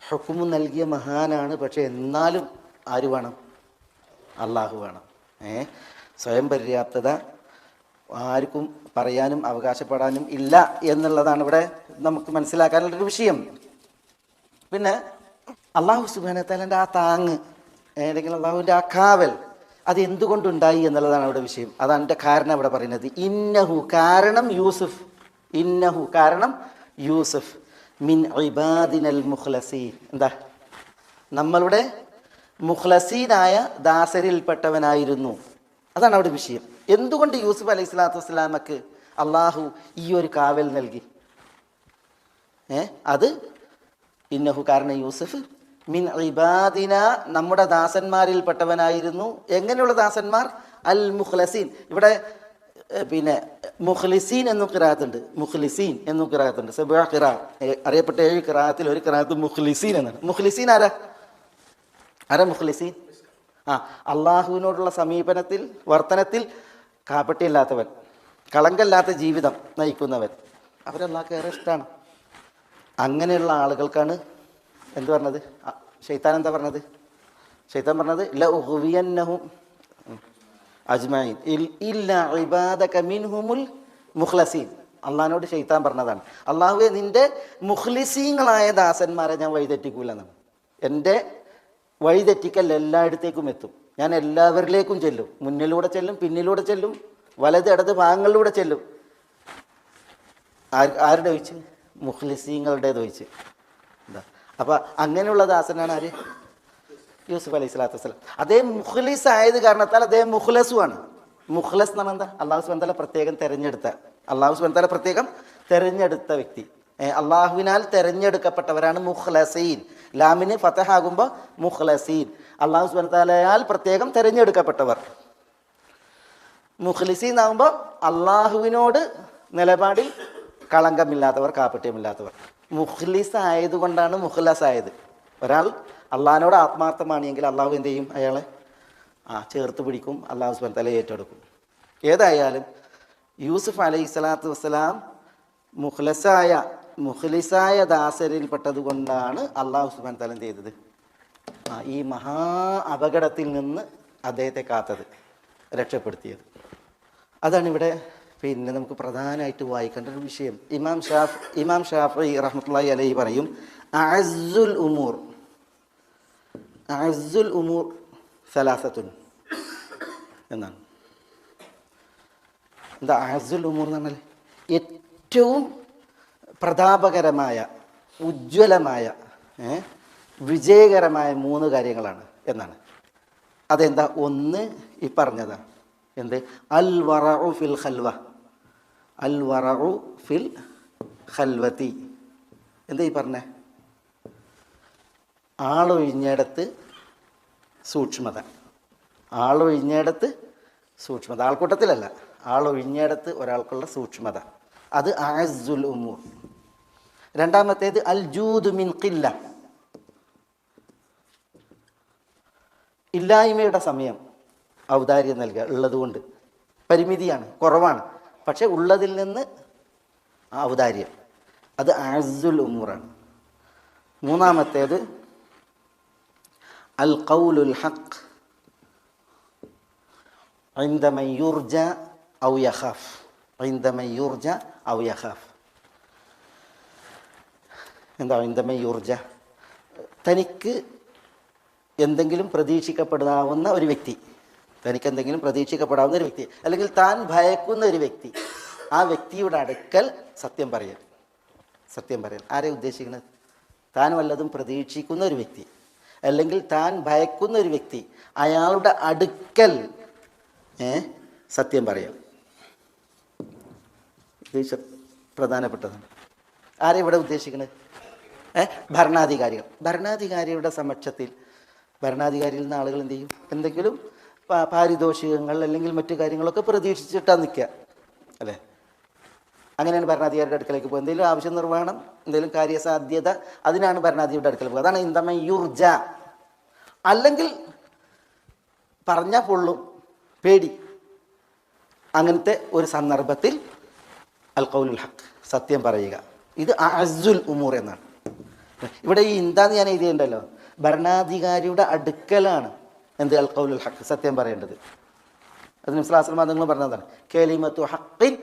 ഹുക്മും നൽകിയ മഹാനാണ്. പക്ഷേ എന്നാലും ആര് വേണം? അള്ളാഹു വേണം. സ്വയം പര്യാപ്തത ആർക്കും പറയാനും അവകാശപ്പെടാനും ഇല്ല എന്നുള്ളതാണ് ഇവിടെ നമുക്ക് മനസ്സിലാക്കാനുള്ളൊരു വിഷയം. പിന്നെ അള്ളാഹു സുബ്ഹാനഹു വ തആലയുടെ ആ താങ്ങ്, അല്ലെങ്കിൽ അള്ളാഹുവിൻ്റെ ആ കാവൽ, അത് എന്തുകൊണ്ടുണ്ടായി എന്നുള്ളതാണ് അവിടെ വിഷയം. അതാണ് എൻ്റെ കാരണം ഇവിടെ പറയുന്നത്. ഇന്നഹു കാരണം യൂസുഫ്, ഇന്നഹു കാരണം യൂസുഫ് മിൻ ഇബാദിനൽ മുഖ്ലസീൻ. എന്താ? നമ്മളുടെ മുഖ്ലസീനായ ദാസരിൽപ്പെട്ടവനായിരുന്നു. അതാണ് അവിടെ വിഷയം. എന്തുകൊണ്ട് യൂസുഫ് അലൈഹി സ്വലാത്തു വസ്സലാമക്ക് അള്ളാഹു ഈ ഒരു കാവൽ നൽകി? അത് ഇന്നഹു കാരണം യൂസുഫ് മിൻ ഇബാദിന, നമ്മുടെ ദാസന്മാരിൽപ്പെട്ടവനായിരുന്നു. എങ്ങനെയുള്ള ദാസന്മാർ? അൽ മുഖ്ലസീൻ. ഇവിടെ പിന്നെ മുഖ്ലിസീൻ എന്നും ഖിറാഅത്തുണ്ട്, മുഖ്ലിസീൻ എന്നും ഖിറാഅത്തുണ്ട്. സബഅ ഖിറാഅത്ത്, അറിയപ്പെട്ട 7 ഖിറാഅത്തിൽ ഒരു ഖിറാഅത്ത് മുഖ്ലിസീൻ എന്നാണ്. മുഖ്ലിസീൻ ആരാ മുഖ്ലിസീൻ? അള്ളാഹുവിനോടുള്ള സമീപനത്തിൽ, വർത്തനത്തിൽ കാപ്പട്ടിയില്ലാത്തവൻ, കളങ്കല്ലാത്ത ജീവിതം നയിക്കുന്നവൻ. അവരല്ലാഹ്ക്ക് ഏറെ ഇഷ്ടമാണ്. അങ്ങനെയുള്ള ആളുകൾക്കാണ് എന്ത് പറഞ്ഞത്? ശൈത്താൻ എന്താ പറഞ്ഞത്? ശൈത്താൻ പറഞ്ഞത് ലഉഗ്വിയന്നഹും അജ്മഈൻ ഇല്ലാ ഇബാദക മിൻഹുമുൽ മുഖ്ലസീൻ. അള്ളാഹിനോട് ശൈത്താൻ പറഞ്ഞതാണ്, അള്ളാഹുവേ നിൻ്റെ മുഖ്ലിസീങ്ങളായ ദാസന്മാരെ ഞാൻ വഴിതെറ്റിക്കൂല എന്നാണ്. എൻ്റെ വഴിതെറ്റിക്കൽ എല്ലായിടത്തേക്കും എത്തും. ഞാൻ എല്ലാവരിലേക്കും ചെല്ലും. മുന്നിലൂടെ ചെല്ലും, പിന്നിലൂടെ ചെല്ലും, വലത് ഇടത് ഭാഗങ്ങളിലൂടെ ചെല്ലും. ആരുടെ ഒഴിച്ച്? മുഖ്ലിസീങ്ങളുടേത് ഒഴിച്ച്. എന്താ? അപ്പം അങ്ങനെയുള്ള ദാസനാണ് ആര്? യൂസുഫ് അലൈഹി സ്വലാത്തു വസ്സലാം. അദ്ദേഹം മുഖ്ലിസ് ആയത് കാരണത്താൽ അദ്ദേഹം മുഖ്ലസുമാണ്. മുഖ്ലസ് എന്ന് പറഞ്ഞാൽ എന്താ? അള്ളാഹു സുബ്ഹാനഹു വ തആല പ്രത്യേകം തിരഞ്ഞെടുത്ത, അള്ളാഹു സുബ്ഹാനഹു വ തആല പ്രത്യേകം തെരഞ്ഞെടുത്ത വ്യക്തി, അള്ളാഹുവിനാൽ തെരഞ്ഞെടുക്കപ്പെട്ടവരാണ് മുഖ്ലസീൻ. ലാമിന് ഫതഹാകുമ്പോൾ മുഖ്ലസീൻ, അള്ളാഹു സുബ്ഹാനഹു വതആലയാൽ പ്രത്യേകം തെരഞ്ഞെടുക്കപ്പെട്ടവർ. മുഖ്ലിസീൻ ആകുമ്പോൾ അള്ളാഹുവിനോട് നിലപാടിൽ കളങ്കമില്ലാത്തവർ, കാപട്യമില്ലാത്തവർ. മുഖ്ലിസ് ആയതുകൊണ്ടാണ് മുഖ്ലസ് ആയത്. ഒരാൾ അള്ളാഹിനോട് ആത്മാർത്ഥമാണെങ്കിൽ അള്ളാഹു എന്ത് ചെയ്യും? അയാളെ ചേർത്ത് പിടിക്കും, അള്ളാഹു സുബ്ഹാനഹു വതആല ഏറ്റെടുക്കും. ഏതായാലും യൂസുഫ് അലൈഹിസ്സലാത്തു വസ്സലാം മുഖ്ലിസായ ദാസരിൽപ്പെട്ടത് കൊണ്ടാണ് അള്ളാഹു സുബ്ഹാനഹു വതആല എന്ത് ചെയ്തത്? ഈ മഹാ അപകടത്തിൽ നിന്ന് അദ്ദേഹത്തെ കാത്തത്, രക്ഷപ്പെടുത്തിയത്. അതാണ് ഇവിടെ നമുക്ക് പ്രധാനമായിട്ട് വായിക്കേണ്ട ഒരു വിഷയം. ഇമാം ഷാഫി റഹ്മത്തുള്ളാഹി അലൈഹി പറയും, അഅസ്സുൽ ഉമൂർ സലാസത്തുൻ എന്നാണ്. എന്താ അഅസ്സുൽ ഉമൂർ എന്ന് പറഞ്ഞാൽ? ഏറ്റവും പ്രതാപകരമായ, ഉജ്ജ്വലമായ, വിജയകരമായ 3 കാര്യങ്ങളാണ് എന്നാണ്. അതെന്താ? ഒന്ന് ഈ പറഞ്ഞതാണ്. എന്ത്? അൽ വറഉ ഫിൽ ഖൽവ, അൽ വറഉ ഫിൽ ഖൽവതി. എന്താ ഈ പറഞ്ഞേ? ആളൊഴിഞ്ഞിടത്ത് സൂക്ഷ്മത. ആളൊഴിഞ്ഞിടത്ത് സൂക്ഷ്മത, ആൾക്കൂട്ടത്തിലല്ല, ആളൊഴിഞ്ഞിടത്ത് ഒരാൾക്കുള്ള സൂക്ഷ്മത. അത് അഅസ്സുൽ ഉമൂർ. രണ്ടാമത്തേത് അൽ ജൂദു മിൻ ഖില്ല, ഇല്ലായ്മയുടെ സമയം ഔദാര്യം നൽകുക. ഉള്ളതുകൊണ്ട് പരിമിതിയാണ്, കുറവാണ്, പക്ഷെ ഉള്ളതിൽ നിന്ന് ഔദാര്യം, അത് അഅസ്സുൽ ഉമൂറാണ്. മൂന്നാമത്തേത് അൽ ഖൗലുൽ ഹഖ് ഇൻദമൻ യുർജ ഔ യഖാഫ്, ഇൻദമൻ യുർജ ഔ യഖാഫ്. എന്താ ഇൻദമൻ യുർജ? തനിക്ക് എന്തെങ്കിലും പ്രതീക്ഷിക്കപ്പെടാവുന്ന ഒരു വ്യക്തി, അല്ലെങ്കിൽ താൻ ഭയക്കുന്ന ഒരു വ്യക്തി, ആ വ്യക്തിയുടെ അടുക്കൽ സത്യം പറയൽ. ആരെ ഉദ്ദേശിക്കുന്നത്? താൻ വല്ലതും പ്രതീക്ഷിക്കുന്ന ഒരു വ്യക്തി, അല്ലെങ്കിൽ താൻ ഭയക്കുന്ന ഒരു വ്യക്തി, അയാളുടെ അടുക്കൽ സത്യം പറയൽ. ഇത് പ്രധാനപ്പെട്ടതാണ്. ആരെ ഇവിടെ ഉദ്ദേശിക്കുന്നത്? ഭരണാധികാരിയുടെ സമക്ഷത്തിൽ ഭരണാധികാരിയിൽ നിന്ന് ആളുകൾ എന്ത് ചെയ്യും? എന്തെങ്കിലും പാരിതോഷികങ്ങൾ അല്ലെങ്കിൽ മറ്റു കാര്യങ്ങളൊക്കെ പ്രതീക്ഷിച്ചിട്ടാണ് നിൽക്കുക, അല്ലേ? അങ്ങനെയാണ് ഭരണാധികാരിയുടെ അടുക്കലേക്ക് പോകുക. എന്തെങ്കിലും ആവശ്യ നിർവഹണം, എന്തെങ്കിലും കാര്യസാധ്യത, അതിനാണ് ഭരണാധികാരിയുടെ അടുക്കൽ പോകുക. അതാണ് ഇൻദമൻ യുർജ. അല്ലെങ്കിൽ പറഞ്ഞാൽ പൊള്ളും, പേടി. അങ്ങനത്തെ ഒരു സന്ദർഭത്തിൽ അൽ ഖൗലുൽ ഹഖ്, സത്യം പറയുക. ഇത് അഅസ്സുൽ ഉമൂർ എന്നാണ്. ഇവിടെ ഈ ഇന്താന്ന് ഞാൻ എഴുതിയിട്ടുണ്ടല്ലോ, ഭരണാധികാരിയുടെ അടുക്കലാണ് എന്ത്? അൽ ഖൗലുൽ ഹഖ്, സത്യം പറയേണ്ടത്. അത് നബി സ്വല്ലല്ലാഹു അലൈഹി വസല്ലം നിങ്ങൾ പറഞ്ഞതാണ്, കലിമത്തു ഹഖ്ഖിൻ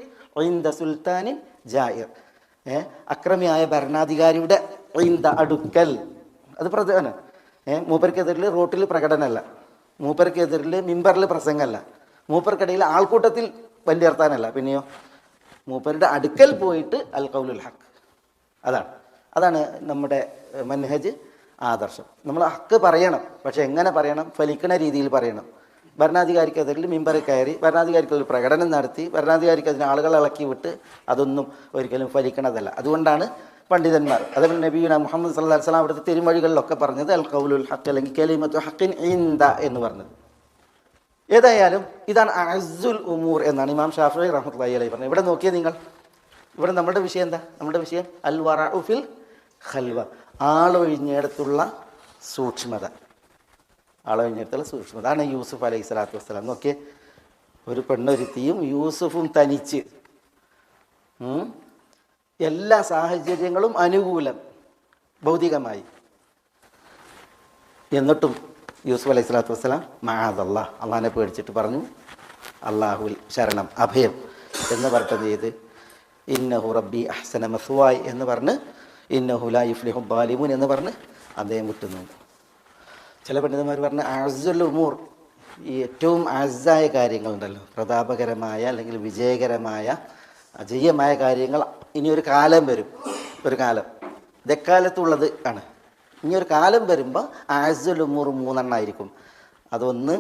ഇൻദ സുൽത്താനിൻ ജായിർ. അക്രമിയായ ഭരണാധികാരിയുടെ അടുക്കൽ, അത് പ്രധാനം. മൂപ്പർക്കെതിരിൽ റോട്ടിൽ പ്രകടനമല്ല, മൂപ്പർക്കെതിരിൽ മിമ്പറിൽ പ്രസംഗമല്ല, മൂപ്പർക്കിടയിൽ ആൾക്കൂട്ടത്തിൽ വലിയർത്താനല്ല, പിന്നെയോ മൂപ്പരുടെ അടുക്കൽ പോയിട്ട് അൽ ഖൗലുൽ ഹഖ്. അതാണ് നമ്മുടെ മൻഹജ്, ആദർശം. നമ്മൾ ഹക്ക് പറയണം, പക്ഷെ എങ്ങനെ പറയണം? ഫലിക്കുന്ന രീതിയിൽ പറയണം. ഭരണാധികാരിക്കെതിരിൽ മിമ്പറിൽ കയറി ഭരണാധികാരിക്കൊരു പ്രകടനം നടത്തി ഭരണാധികാരിക്ക് അതിന് ആളുകളെ ഇളക്കി വിട്ട് അതൊന്നും ഒരിക്കലും ഫലിക്കണതല്ല. അതുകൊണ്ടാണ് പണ്ഡിതന്മാർ, അതേപോലെ നബിയുന മുഹമ്മദ് സല്ലല്ലാഹു അലൈഹി വസല്ലം അവിടുത്തെ തിരുമൊഴികളിലൊക്കെ പറഞ്ഞത് അൽ ഖൗലുൽ ഹഖ് അല്ലെങ്കിൽ കലിമത്തു ഹഖിൻ ഇൻദ എന്ന് പറഞ്ഞത്. ഏതായാലും ഇതാണ് അഅസ്സുൽ ഉമൂർ എന്നാണ് ഇമാം ഷാഫിഈ റഹ്മത്തുള്ളാഹി അലൈഹി പറഞ്ഞത്. ഇവിടെ നോക്കിയാൽ നിങ്ങൾ, ഇവിടെ നമ്മുടെ വിഷയം എന്താ? നമ്മുടെ വിഷയം അൽ വറഉ ഫിൽ ഖൽവ, ആളൊഴിഞ്ഞിടത്തുള്ള സൂക്ഷ്മത. അതാണ് യൂസുഫ് അലൈഹി സ്വലാത്തു വസ്സലാം. നോക്കിയേ, ഒരു പെണ്ണൊരുത്തിയും യൂസുഫും തനിച്ച്, എല്ലാ സാഹചര്യങ്ങളും അനുകൂലം ഭൗതികമായി, എന്നിട്ടും യൂസുഫ് അലൈഹി സ്വലാത്തു വസ്സലാം മഅദല്ലാഹ്, അള്ളാഹിനെ പേടിച്ചിട്ട് പറഞ്ഞു അള്ളാഹുൽ ശരണം, അഭയം എന്ന് പറഞ്ഞത് ചെയ്ത് ഇന്നഹു റബ്ബി അഹ്സന മസ്വായ് എന്ന് പറഞ്ഞ് ഇന്നഹു ലാ യുഫ്ലിഹു ളാലിമൂൻ എന്ന് പറഞ്ഞ് അദ്ദേഹം വിട്ടുന്നു. ചില പണ്ഡിതന്മാർ പറഞ്ഞ അഅസ്സുൽ ഉമൂർ, ഈ ഏറ്റവും അഅസ്സായ കാര്യങ്ങളുണ്ടല്ലോ, പ്രതാപകരമായ അല്ലെങ്കിൽ വിജയകരമായ അജയ്യമായ കാര്യങ്ങൾ ഇനിയൊരു കാലം വരും. ഒരു കാലം ഇതെക്കാലത്തുള്ളത് ആണ്. ഇനിയൊരു കാലം വരുമ്പോൾ അഅസ്സുൽ ഉമൂർ 3 എണ്ണമായിരിക്കും. അതൊന്ന്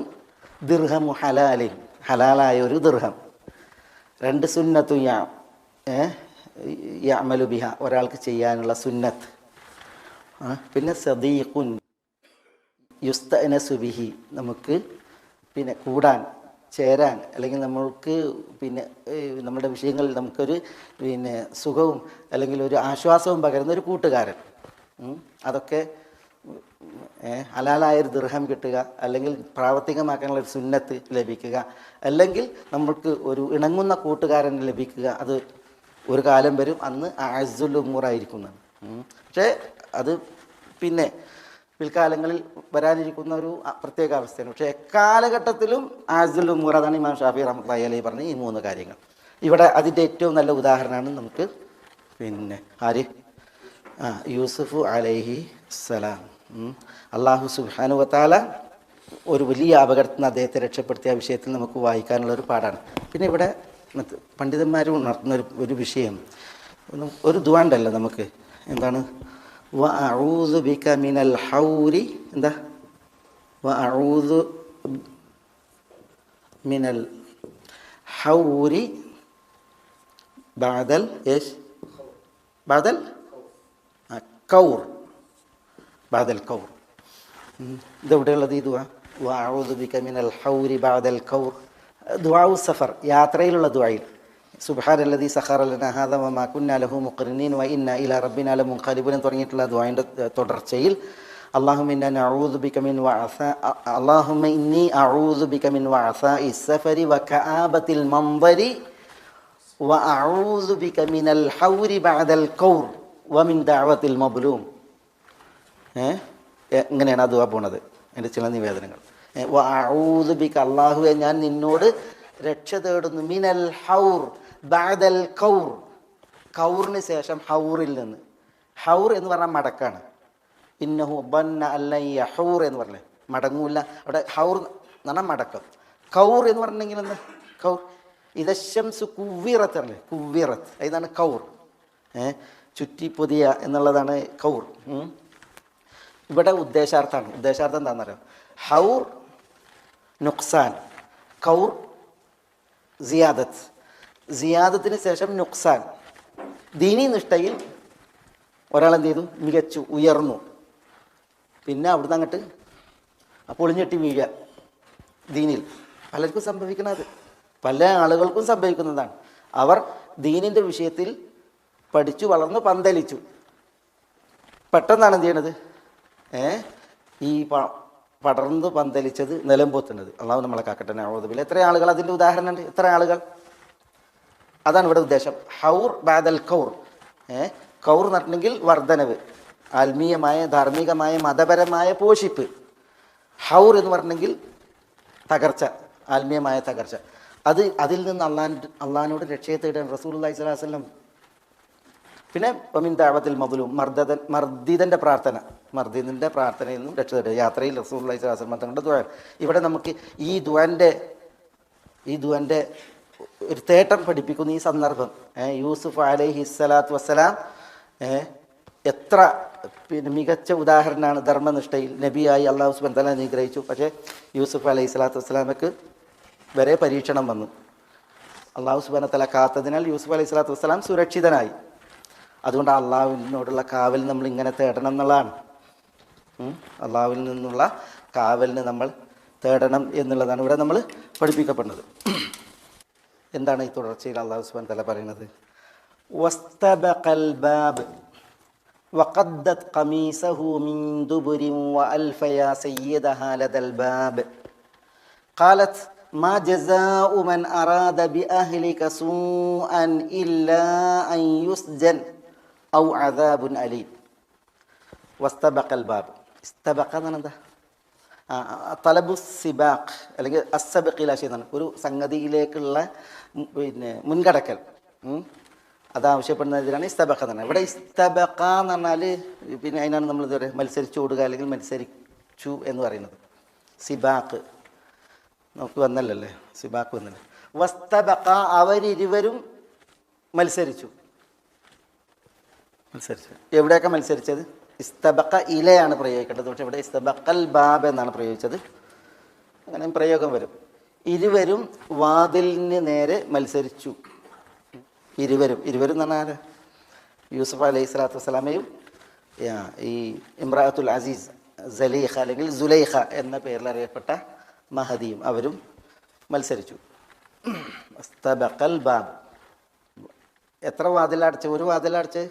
ദിർഹമു ഹലാലിൻ, ഹലാലായ ഒരു ദിർഹം. 2 സുന്നത്തുയാം, യഅമലു ബിഹ, ഒരാൾക്ക് ചെയ്യാനുള്ള സുന്നത്ത്. പിന്നെ സദീഖുൻ യുസ്തഅനസു ബിഹി, നമുക്ക് പിന്നെ കൂടാൻ, ചേരാൻ, അല്ലെങ്കിൽ നമ്മൾക്ക് പിന്നെ നമ്മുടെ വിഷയങ്ങളിൽ നമുക്കൊരു പിന്നെ സുഖവും അല്ലെങ്കിൽ ഒരു ആശ്വാസവും പകരുന്ന ഒരു കൂട്ടുകാരൻ. അതൊക്കെ ഹലാലായൊരു ദിർഹം കിട്ടുക, അല്ലെങ്കിൽ പ്രാവർത്തികമാക്കാനുള്ള ഒരു സുന്നത്ത് ലഭിക്കുക, അല്ലെങ്കിൽ നമ്മൾക്ക് ഒരു ഇണങ്ങുന്ന കൂട്ടുകാരൻ ലഭിക്കുക, അത് ഒരു കാലം വരും അന്ന് അഅ്സുൽ ഉമൂറായിരിക്കുന്നതാണ്. പക്ഷേ അത് പിന്നെ പിൽക്കാലങ്ങളിൽ വരാനിരിക്കുന്ന ഒരു പ്രത്യേക അവസ്ഥയാണ്. പക്ഷേ എക്കാലഘട്ടത്തിലും അഅ്സുൽ ഉമൂർ, അതാണ് ഇമാം ഷാഫി റഹ്മത്തുള്ളാഹി അലൈഹി പറഞ്ഞ ഈ 3 കാര്യങ്ങൾ. ഇവിടെ അതിൻ്റെ ഏറ്റവും നല്ല ഉദാഹരണമാണ് നമുക്ക് പിന്നെ യൂസുഫ് അലൈഹി സലാം. അള്ളാഹു സുബ്ഹാനഹു വതആല ഒരു വലിയ അപകടത്തിൽ നിന്ന് അദ്ദേഹത്തെ രക്ഷപ്പെടുത്തിയ വിഷയത്തിൽ നമുക്ക് വായിക്കാനുള്ളൊരു പാഠമാണ്. പിന്നെ ഇവിടെ പണ്ഡിതന്മാർ ഉണർത്തുന്ന ഒരു വിഷയം, ഒരു ദുആ ഉണ്ടല്ലോ നമുക്ക്, എന്താണ്? വഅഊദു ബിക മിനൽ ഹൗരി, എന്താ? വഅഊദു മിനൽ ഹൗരി ബഅദൽ ബഅദൽ കൗർ, ബഅദൽ കൗർ. ഇതെവിടെയുള്ളത് ഈ ദുആ? വഅഊദു ബിക മിനൽ ഹൗരി ബഅദൽ കൗർ. ദുആഉ സഫർ, യാത്രയിലുള്ള ദുആയിൽ സുബ്ഹാനല്ലദീ സഖറ ലനാ ഹാദാ വമാ കുന്നാ ലഹു മുഖ്രിനീൻ വ ഇന്നാ ഇലാ റബ്ബിനാ ലമുൻഖലിബൂൻ തുടങ്ങിയിട്ടുള്ള ദുആയുടെ തുടർച്ചയിൽ അല്ലാഹുമ്മ ഇന്നി അഊദു ബിക മിൻ വഅസാഇ സഫരി വ കആബത്തിൽ മൻദരി വ അഊദു ബിക മിനൽ ഹൗരി ബഅദൽ കൗർ വ മിൻ ദഅവത്തിൽ മദ്ലൂം. ഇങ്ങനെയാണ് ആ ദുആ പോണത്, എൻ്റെ ചില നിവേദനങ്ങൾ. വ അഊദു ബിക, അല്ലാഹുവേ ഞാൻ നിന്നോട് രക്ഷ തേടുന്നു, മിനൽ ഹൗർ ബഅദൽ കൗർ, കൗറിന് ശേഷം ഹൗറിൽ നിന്ന്. ഹൗർ എന്ന് പറഞ്ഞാൽ മടക്കാണ്. ഇന്നഹു ബന്ന അല്ലൻ യഹൂർ എന്ന് പറഞ്ഞേ, മടങ്ങൂല. അവിടെ ഹൗർ എന്ന് പറഞ്ഞാൽ മടക്കം. കൗർ എന്ന് പറഞ്ഞെങ്കിൽ എന്താ? കൗർ ഇദശംസു കുവ്വിറത്ത് അല്ലേ, കുവ്വിറത്ത്, ഇതാണ് കൗർ. ചുറ്റി പൊതിയ എന്നുള്ളതാണ് കൗർ. ഇവിടെ ഉദ്ദേശാർത്ഥമാണ്. ഉദ്ദേശാർത്ഥം എന്താണെന്നറിയാം? ഹൗർ നുക്സാൻ, കൗർ സിയാദത്ത്, സിയാദത്തിന് ശേഷം നുക്സാൻ. ദീനി നിഷ്ഠയിൽ ഒരാളെന്ത് ചെയ്തു? മികച്ചു, ഉയർന്നു. പിന്നെ അവിടുന്ന് അങ്ങോട്ട് പൊളിഞ്ഞെട്ടി വീഴുക. ദീനിൽ പലർക്കും സംഭവിക്കുന്നത്, പല ആളുകൾക്കും സംഭവിക്കുന്നതാണ്. അവർ ദീനിൻ്റെ വിഷയത്തിൽ പഠിച്ചു വളർന്നു പന്തലിച്ചു, പെട്ടെന്നാണ് എന്ത് ചെയ്യണത്? ഈ പടർന്ന് പന്തലിച്ചത് നിലംപൊത്തുന്നത്. അള്ളാഹു നമ്മളെ കാക്കട്ടെ. നഊദുബില്ലാ. എത്ര ആളുകൾ അതിൻ്റെ ഉദാഹരണമുണ്ട്? എത്ര ആളുകൾ? അതാണ് ഇവിടെ ഉദ്ദേശം. ഹൗർ ബഅദൽ കൗർ. കൗർ എന്ന് പറഞ്ഞിട്ടുണ്ടെങ്കിൽ വർധനവ്, ആത്മീയമായ, ധാർമ്മികമായ, മതപരമായ പോഷിപ്പ്. ഹൗർ എന്ന് പറഞ്ഞിട്ടുണ്ടെങ്കിൽ തകർച്ച, ആത്മീയമായ തകർച്ച. അതിൽ നിന്ന് അള്ളാഹിനോട് രക്ഷയെ തേടാൻ റസൂലുള്ളാഹി സ്വല്ലല്ലാഹു അലൈഹി വസല്ലം. പിന്നെ വമിൻ ദഅവത്തിൽ മദ്ലൂം, മർദ്ദിതൻ്റെ പ്രാർത്ഥന, മർദ്ദിതൻ്റെ പ്രാർത്ഥനയിൽ നിന്നും രക്ഷ തേടുക. യാത്രയിൽ റസൂലുള്ളാഹി സ്വല്ലല്ലാഹു അലൈഹി വസല്ലം തങ്ങളുടെ ദുആ. ഇവിടെ നമുക്ക് ഈ ദുആൻ്റെ ഒരു തേട്ടം പഠിപ്പിക്കുന്ന ഈ സന്ദർഭം. യൂസുഫ് അലൈഹി സ്വലാത്തു വസ്സലാം എത്ര പിന്നെ മികച്ച ഉദാഹരണമാണ് ധർമ്മനിഷ്ഠയിൽ. നബിയായി അള്ളാഹു സുബ്ഹാനഹു വ തആല അനുഗ്രഹിച്ചു. പക്ഷേ യൂസുഫ് അലൈഹി സ്വലാത്തു വസ്സലാമക്ക് വരെ പരീക്ഷണം വന്നു. അള്ളാഹു സുബ്ഹാനഹു വ തആല കാത്തതിനാൽ യൂസുഫ് അലൈഹി സ്വലാത്തു വസ്സലാം സുരക്ഷിതനായി. അതുകൊണ്ട് അള്ളാഹുവിനോടുള്ള കാവൽ നമ്മൾ ഇങ്ങനെ തേടണം എന്നുള്ളതാണ്. അള്ളാഹുവിൽ നിന്നുള്ള കാവലിന് നമ്മൾ തേടണം എന്നുള്ളതാണ് ഇവിടെ നമ്മൾ പഠിപ്പിക്കപ്പെടുന്നത്. എന്താണ് ഈ തുടർച്ചയിൽ അള്ളാഹു സുബ്ഹാനഹു വ തആല പറയുന്നത്? വസ്തബഖൽ ബാബ് വഖദ്ദത് ഖമീസഹു മിൻ ദുബുരിൻ വഅൽഫയാ സയ്യിദഹാ ലദൽ ബാബ് ഖാലത് മാ ജസാഉ മൻ അറാദ ബിഅഹ്ലിക സൂഅൻ ഇല്ലാ അൻ യുസ്ജൻ ഔ അദാബുൻ അലീം. വസ്തബഖൽ ബാബ്. ഇസ്തബഖ എന്ന് പറഞ്ഞാൽ എന്താ? തലബു സിബാഖ് അല്ലെങ്കിൽ അസ്സബഖ് ഇലാ ഷൈ എന്നാണ്. ഒരു സംഗതിയിലേക്കുള്ള പിന്നെ മുൻകടക്കൽ, അതാവശ്യപ്പെടുന്നതിനാണ് ഇസ്തബഖ എന്ന് പറഞ്ഞാൽ. ഇവിടെ ഇസ്തബഖ എന്ന് പറഞ്ഞാൽ പിന്നെ അതിനാണ് നമ്മൾ ഇതുവരെ മത്സരിച്ചു ഓടുക അല്ലെങ്കിൽ മത്സരിച്ചു എന്ന് പറയുന്നത്. സിബാഖ് നമുക്ക് വന്നല്ലേ, സിബാഖ് വന്നല്ലേ. വസ്തബഖ, അവരിരുവരും മത്സരിച്ചു. എവിടെയൊക്കെ മത്സരിച്ചത്? ഇസ്തബഖ ഇലയാണ് പ്രയോഗിക്കേണ്ടത്, പക്ഷെ ഇവിടെ ഇസ്തബഖൽ ബാബ് എന്നാണ് പ്രയോഗിച്ചത്. അങ്ങനെ പ്രയോഗം വരും. ഇരുവരും വാതിലിന് നേരെ മത്സരിച്ചു. ഇരുവരും എന്ന് പറഞ്ഞാൽ യൂസുഫ് അലൈഹി സ്വലാത്തു വസ്സലാമയും ഈ ഇമ്രാത്തുൽ അസീസ് സലീഖ അല്ലെങ്കിൽ സുലൈഖ എന്ന പേരിൽ അറിയപ്പെട്ട മഹദിയും അവരും മത്സരിച്ചു. ബാബ്, എത്ര വാതിലടച്ച്? ഒരു വാതിലടച്ച്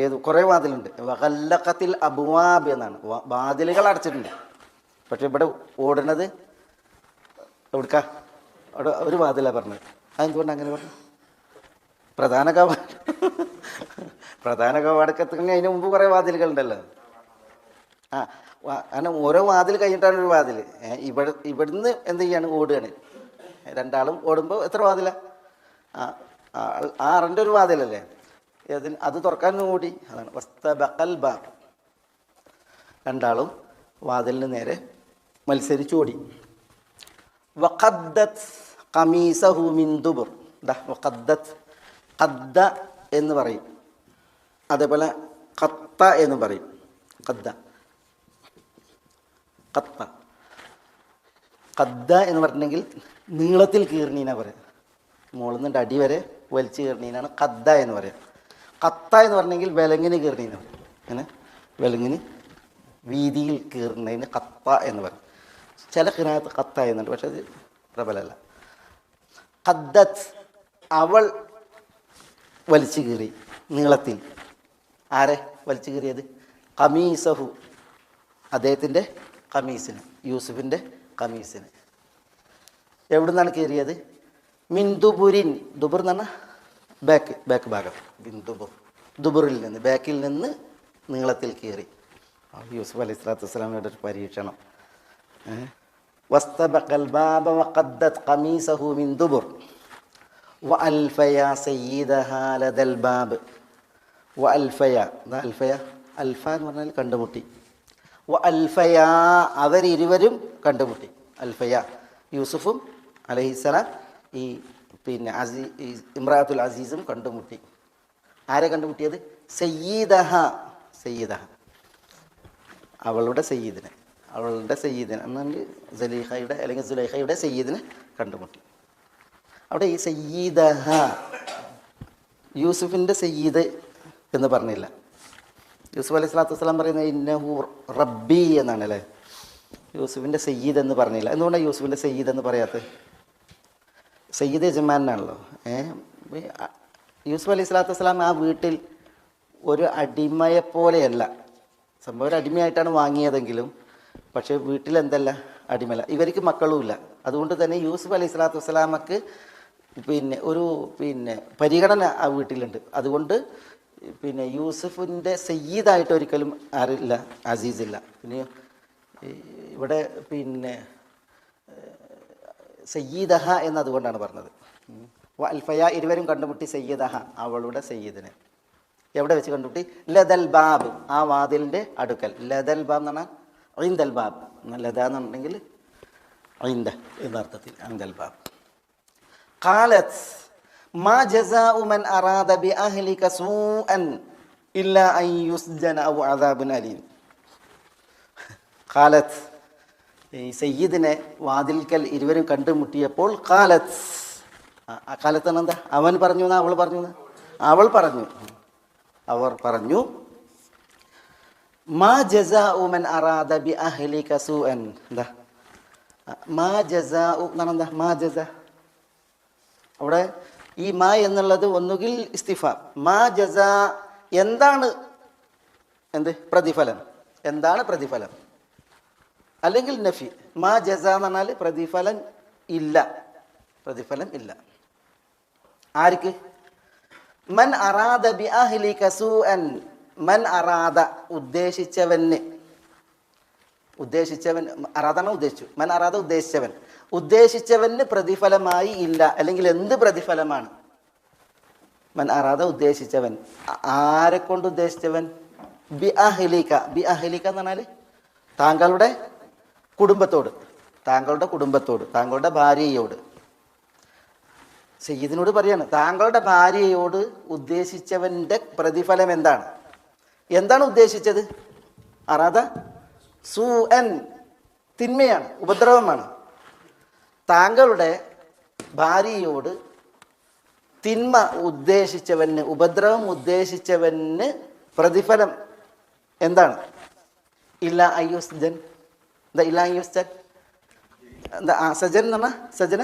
ഏത് കുറേ വാതിലുണ്ട്. വഖല്ലഖത്തിൽ അബ്വാബ് എന്നാണ്, വാതിലുകൾ അടച്ചിട്ടുണ്ട്. പക്ഷെ ഇവിടെ ഓടുന്നത് എവിടുക്ക? അവിടെ ഒരു വാതിലാണ് പറഞ്ഞത്. അതെന്തുകൊണ്ട് അങ്ങനെ പറഞ്ഞു? പ്രധാന കവാടക്കത്തിന് അതിന് മുമ്പ് കുറേ വാതിലുകളുണ്ടല്ലോ. അങ്ങനെ ഓരോ വാതിൽ കഴിഞ്ഞിട്ടാണ് ഒരു വാതിൽ. ഇവിടുന്ന് എന്ത് ചെയ്യാണ്? ഓടുകയാണ്. രണ്ടാളും ഓടുമ്പോൾ എത്ര വാതില? ആറിൻ്റെ ഒരു വാതിലല്ലേ അത് തുറക്കാൻ കൂടി. അതാണ് വസ്തബഖൽ ബാബ്. രണ്ടാളും വാതിലിന് നേരെ മത്സരിച്ചോടി. വഖദ്ദത് ഖമീസഹു മിൻ ദുബുർ. വഖദ്ദത്, ഖദ്ദ എന്ന് പറയും, അതേപോലെ ഖത്ത എന്ന് പറയും. ഖദ്ദ എന്ന് പറഞ്ഞിട്ടുണ്ടെങ്കിൽ നീളത്തിൽ കീർണീന പറയാം. മുകളിൽ നിന്നിട്ട് അടി വരെ വലിച്ചു കീർണീനാണ് ഖദ്ദ എന്ന് പറയാം. ഖത്ത എന്ന് പറഞ്ഞെങ്കിൽ വിലങ്ങിന് കീർണീന പറയും. അങ്ങനെ വിലങ്ങിന് വീതിയിൽ കീറുന്നതിന് ഖത്ത എന്ന് പറയും. ചില ഖിറാഅത്ത് ഖത്ത എന്നുണ്ട്, പക്ഷെ അത് പ്രബലമല്ല. ഖദ്ദത്ത്, അവൾ വലിച്ചു കീറി നീളത്തിൽ. ആരെ വലിച്ചു കീറിയത്? ഖമീസഹു, അദ്ദേഹത്തിൻ്റെ ഖമീസിന്, യൂസുഫിൻ്റെ ഖമീസിന്. എവിടുന്നാണ് കീറിയത്? മിൻ ദുബുരിൻ. ദുബുർ എന്ന് പറഞ്ഞാൽ ബാക്ക് ഭാഗം. മിൻ ദുബുർ, ദുബുറിൽ നിന്ന്, ബാക്കിൽ നിന്ന് നീളത്തിൽ കീറി. യൂസുഫ് അലൈഹി സ്വലാത്തു വസ്സലാമയുടെ ഒരു പരീക്ഷണം. വസ്തബഖൽ ബാബ വഖദ്ദത് ഖമീസഹു മിൻ ദുബുർ വഅൽഫയ സയ്യിദഹാ ലദൽ ബാബ്. വഅൽഫയ, അൽഫ എന്ന് പറഞ്ഞാൽ കണ്ടുമുട്ടി. വഅൽഫയ, അവരിരുവരും കണ്ടുമുട്ടി. അൽഫയ, യൂസുഫും അലൈഹിസ്സലാം ഈ ഇമ്രാത്തുൽ അസീസും കണ്ടുമുട്ടി. ആരെ കണ്ടുമുട്ടിയത്? സയ്യിദഹ, അവളുടെ സയ്യിദിനെ എന്നെങ്കിൽ സലീഖയുടെ അല്ലെങ്കിൽ സുലൈഖയുടെ സയ്യിദിനെ കണ്ടുമുട്ടി. അവിടെ ഈ സയ്യിദഹ, യൂസുഫിൻ്റെ സയ്യിദ് എന്ന് പറഞ്ഞില്ല. യൂസുഫ് അലൈഹി സ്വലാത്തു വസ്സലാം പറയുന്നത് ഇന്നഹു റബ്ബി എന്നാണ് അല്ലേ. യൂസുഫിൻ്റെ സയ്യിദ് എന്ന് പറഞ്ഞില്ല. എന്തുകൊണ്ടാണ് യൂസുഫിൻ്റെ സയ്യിദ് എന്ന് പറയാത്തത്? സയ്യിദ് യജമാനാണല്ലോ. യൂസുഫ് അലൈഹി സ്വലാത്തു വസ്സലാം ആ വീട്ടിൽ ഒരു അടിമയെപ്പോലെയല്ല. സംഭവം ഒരു അടിമയായിട്ടാണ് വാങ്ങിയതെങ്കിലും പക്ഷേ വീട്ടിൽ എന്തല്ല, അടിമല്ല. ഇവർക്ക് മക്കളുമില്ല. അതുകൊണ്ട് തന്നെ യൂസുഫ് അലൈഹി സ്വലാത്തു വസ്സലാമക്ക് ഒരു പരിഗണന ആ വീട്ടിലുണ്ട്. അതുകൊണ്ട് യൂസുഫിൻ്റെ സയ്യിദായിട്ട് ഒരിക്കലും ആരില്ല, അസീസില്ല. പിന്നെ ഇവിടെ സയ്യിദഹ എന്നതുകൊണ്ടാണ് പറഞ്ഞത്. അൽഫയ, ഇരുവരും കണ്ടുമുട്ടി സയ്യിദഹ, അവളുടെ സയ്യിദിനെ. എവിടെ വെച്ച് കണ്ടുമുട്ടി? ലദൽ ബാബ്, ആ വാതിലിൻ്റെ അടുക്കൽ. ലദൽ ബാബ് എന്ന് പറഞ്ഞാൽ ഐന്ദൽ ബാബ്. ലദ എന്നുണ്ടെങ്കിൽ ഐന്ദ എന്നർത്ഥത്തിൽ, ഐന്ദൽ ബാബ്. ഖാലത്ത് മാ ജസാഉ മൻ അറാദ ബി അഹ്ലിക സൂഅൻ ഇല്ലാ അൻ യുസ്ജന ഔ അദാബുൻ അലീം. ഖാലത്ത്, ഈ സയ്യിദിനെ വാതിൽക്കൽ ഇരുവരും കണ്ടുമുട്ടിയപ്പോൾ ഖാലത്ത്, ഖാലത്ത് എന്താ? അവൻ പറഞ്ഞു എന്നാ അവൾ പറഞ്ഞു? അവർ പറഞ്ഞു മാ ജസാഉ മൻ അറാദ ബി അഹ്ലിക സൂഅൻ. എന്താ മാ ജസാഉ എന്നാണ്? എന്താ മാ ജസാ? അവിടെ ഈ മാ എന്നുള്ളത് ഒന്നുകിൽ ഇസ്തിഫാം. മാ ജസാ, എന്താണ് പ്രതിഫലം, എന്താണ് പ്രതിഫലം, അല്ലെങ്കിൽ നഫി. മാ ജസാ എന്ന് പറഞ്ഞാൽ പ്രതിഫലം ഇല്ല. ആർക്ക്? മൻ അറാദ ബി അഹ്ലിക സൂഅൻ. മൻ അറാദ, ഉദ്ദേശിച്ചവന്. അറാദാണ് ഉദ്ദേശിച്ചു. മൻ അറാദ, ഉദ്ദേശിച്ചവന് പ്രതിഫലമായി ഇല്ല. അല്ലെങ്കിൽ എന്ത് പ്രതിഫലമാണ്? മൻ അറാദ, ഉദ്ദേശിച്ചവൻ. ആരെ കൊണ്ട് ഉദ്ദേശിച്ചവൻ? ബി അഹ്ലിക. ബി അഹ്ലിക എന്ന് പറഞ്ഞാൽ താങ്കളുടെ കുടുംബത്തോട്, താങ്കളുടെ ഭാര്യയോട്. സയ്യിദിനോട് പറയാണ്, താങ്കളുടെ ഭാര്യയോട് ഉദ്ദേശിച്ചവൻ്റെ പ്രതിഫലം എന്താണ് ഉദ്ദേശിച്ചത്? അറാദ സൂഅൻ, തിന്മയാണ്, ഉപദ്രവമാണ്. താങ്കളുടെ ഭാര്യയോട് തിന്മ ഉദ്ദേശിച്ചവന്, ഉപദ്രവം ഉദ്ദേശിച്ചവന് പ്രതിഫലം എന്താണ്? ഇല്ല അയ്യുസ്ജൻ. എന്താ ഇല്ല അയ്യുസ്ജൻ? എന്താ സജൻ എന്ന് പറഞ്ഞാൽ സജന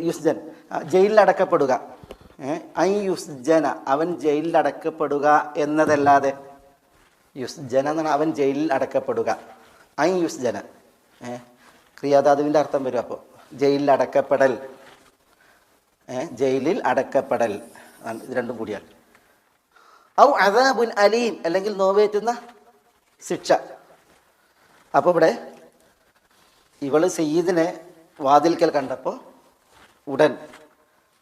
യുസ്ജൻ, ജയിലിൽ അടക്കപ്പെടുക. യുസ്ജന, അവൻ ജയിലിൽ അടക്കപ്പെടുക എന്നതല്ലാതെ. യുസ്ജന എന്ന് പറഞ്ഞാൽ അവൻ ജയിലിൽ അടക്കപ്പെടുക. യുസ്ജന ക്രിയാധാതുവിൻ്റെ അർത്ഥം വരും. അപ്പോൾ ജയിലിൽ അടക്കപ്പെടൽ, ജയിലിൽ അടക്കപ്പെടൽ, ഇത് രണ്ടും കൂടിയാണ്. ഔ അദാബുൻ അലീം, അല്ലെങ്കിൽ നോവേറ്റുന്ന ശിക്ഷ. അപ്പോൾ ഇവിടെ ഇവള് സയ്യിദിനെ വാതിൽക്കൽ കണ്ടപ്പോൾ ഉടൻ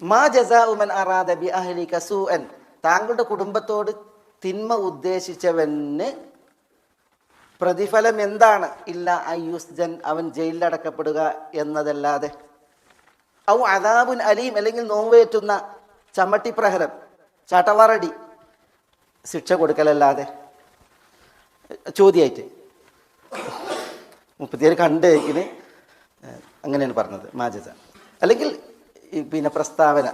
മാ ജസാഉ മൻ അറാദ ബി അഹ്ലിക സൂഅൻ, താങ്കളുടെ കുടുംബത്തോട് തിന്മ ഉദ്ദേശിച്ചവന് പ്രതിഫലം എന്താണ്? ഇല്ല അയ്യുസ്ജൻ, അവൻ ജയിലിൽ അടക്കപ്പെടുക എന്നതല്ലാതെ. ഔ അദാബുൻ അലീം, അല്ലെങ്കിൽ നോവേറ്റുന്ന ചമ്മട്ടിപ്രഹരം, ചാട്ടവാറടി, ശിക്ഷ കൊടുക്കലല്ലാതെ. ചോദ്യമായിട്ട് മുപ്പത്തിയേഴ് കണ്ടേക്കിന് അങ്ങനെയാണ് പറഞ്ഞത് മാജസ. അല്ലെങ്കിൽ പിന്നെ പ്രസ്താവന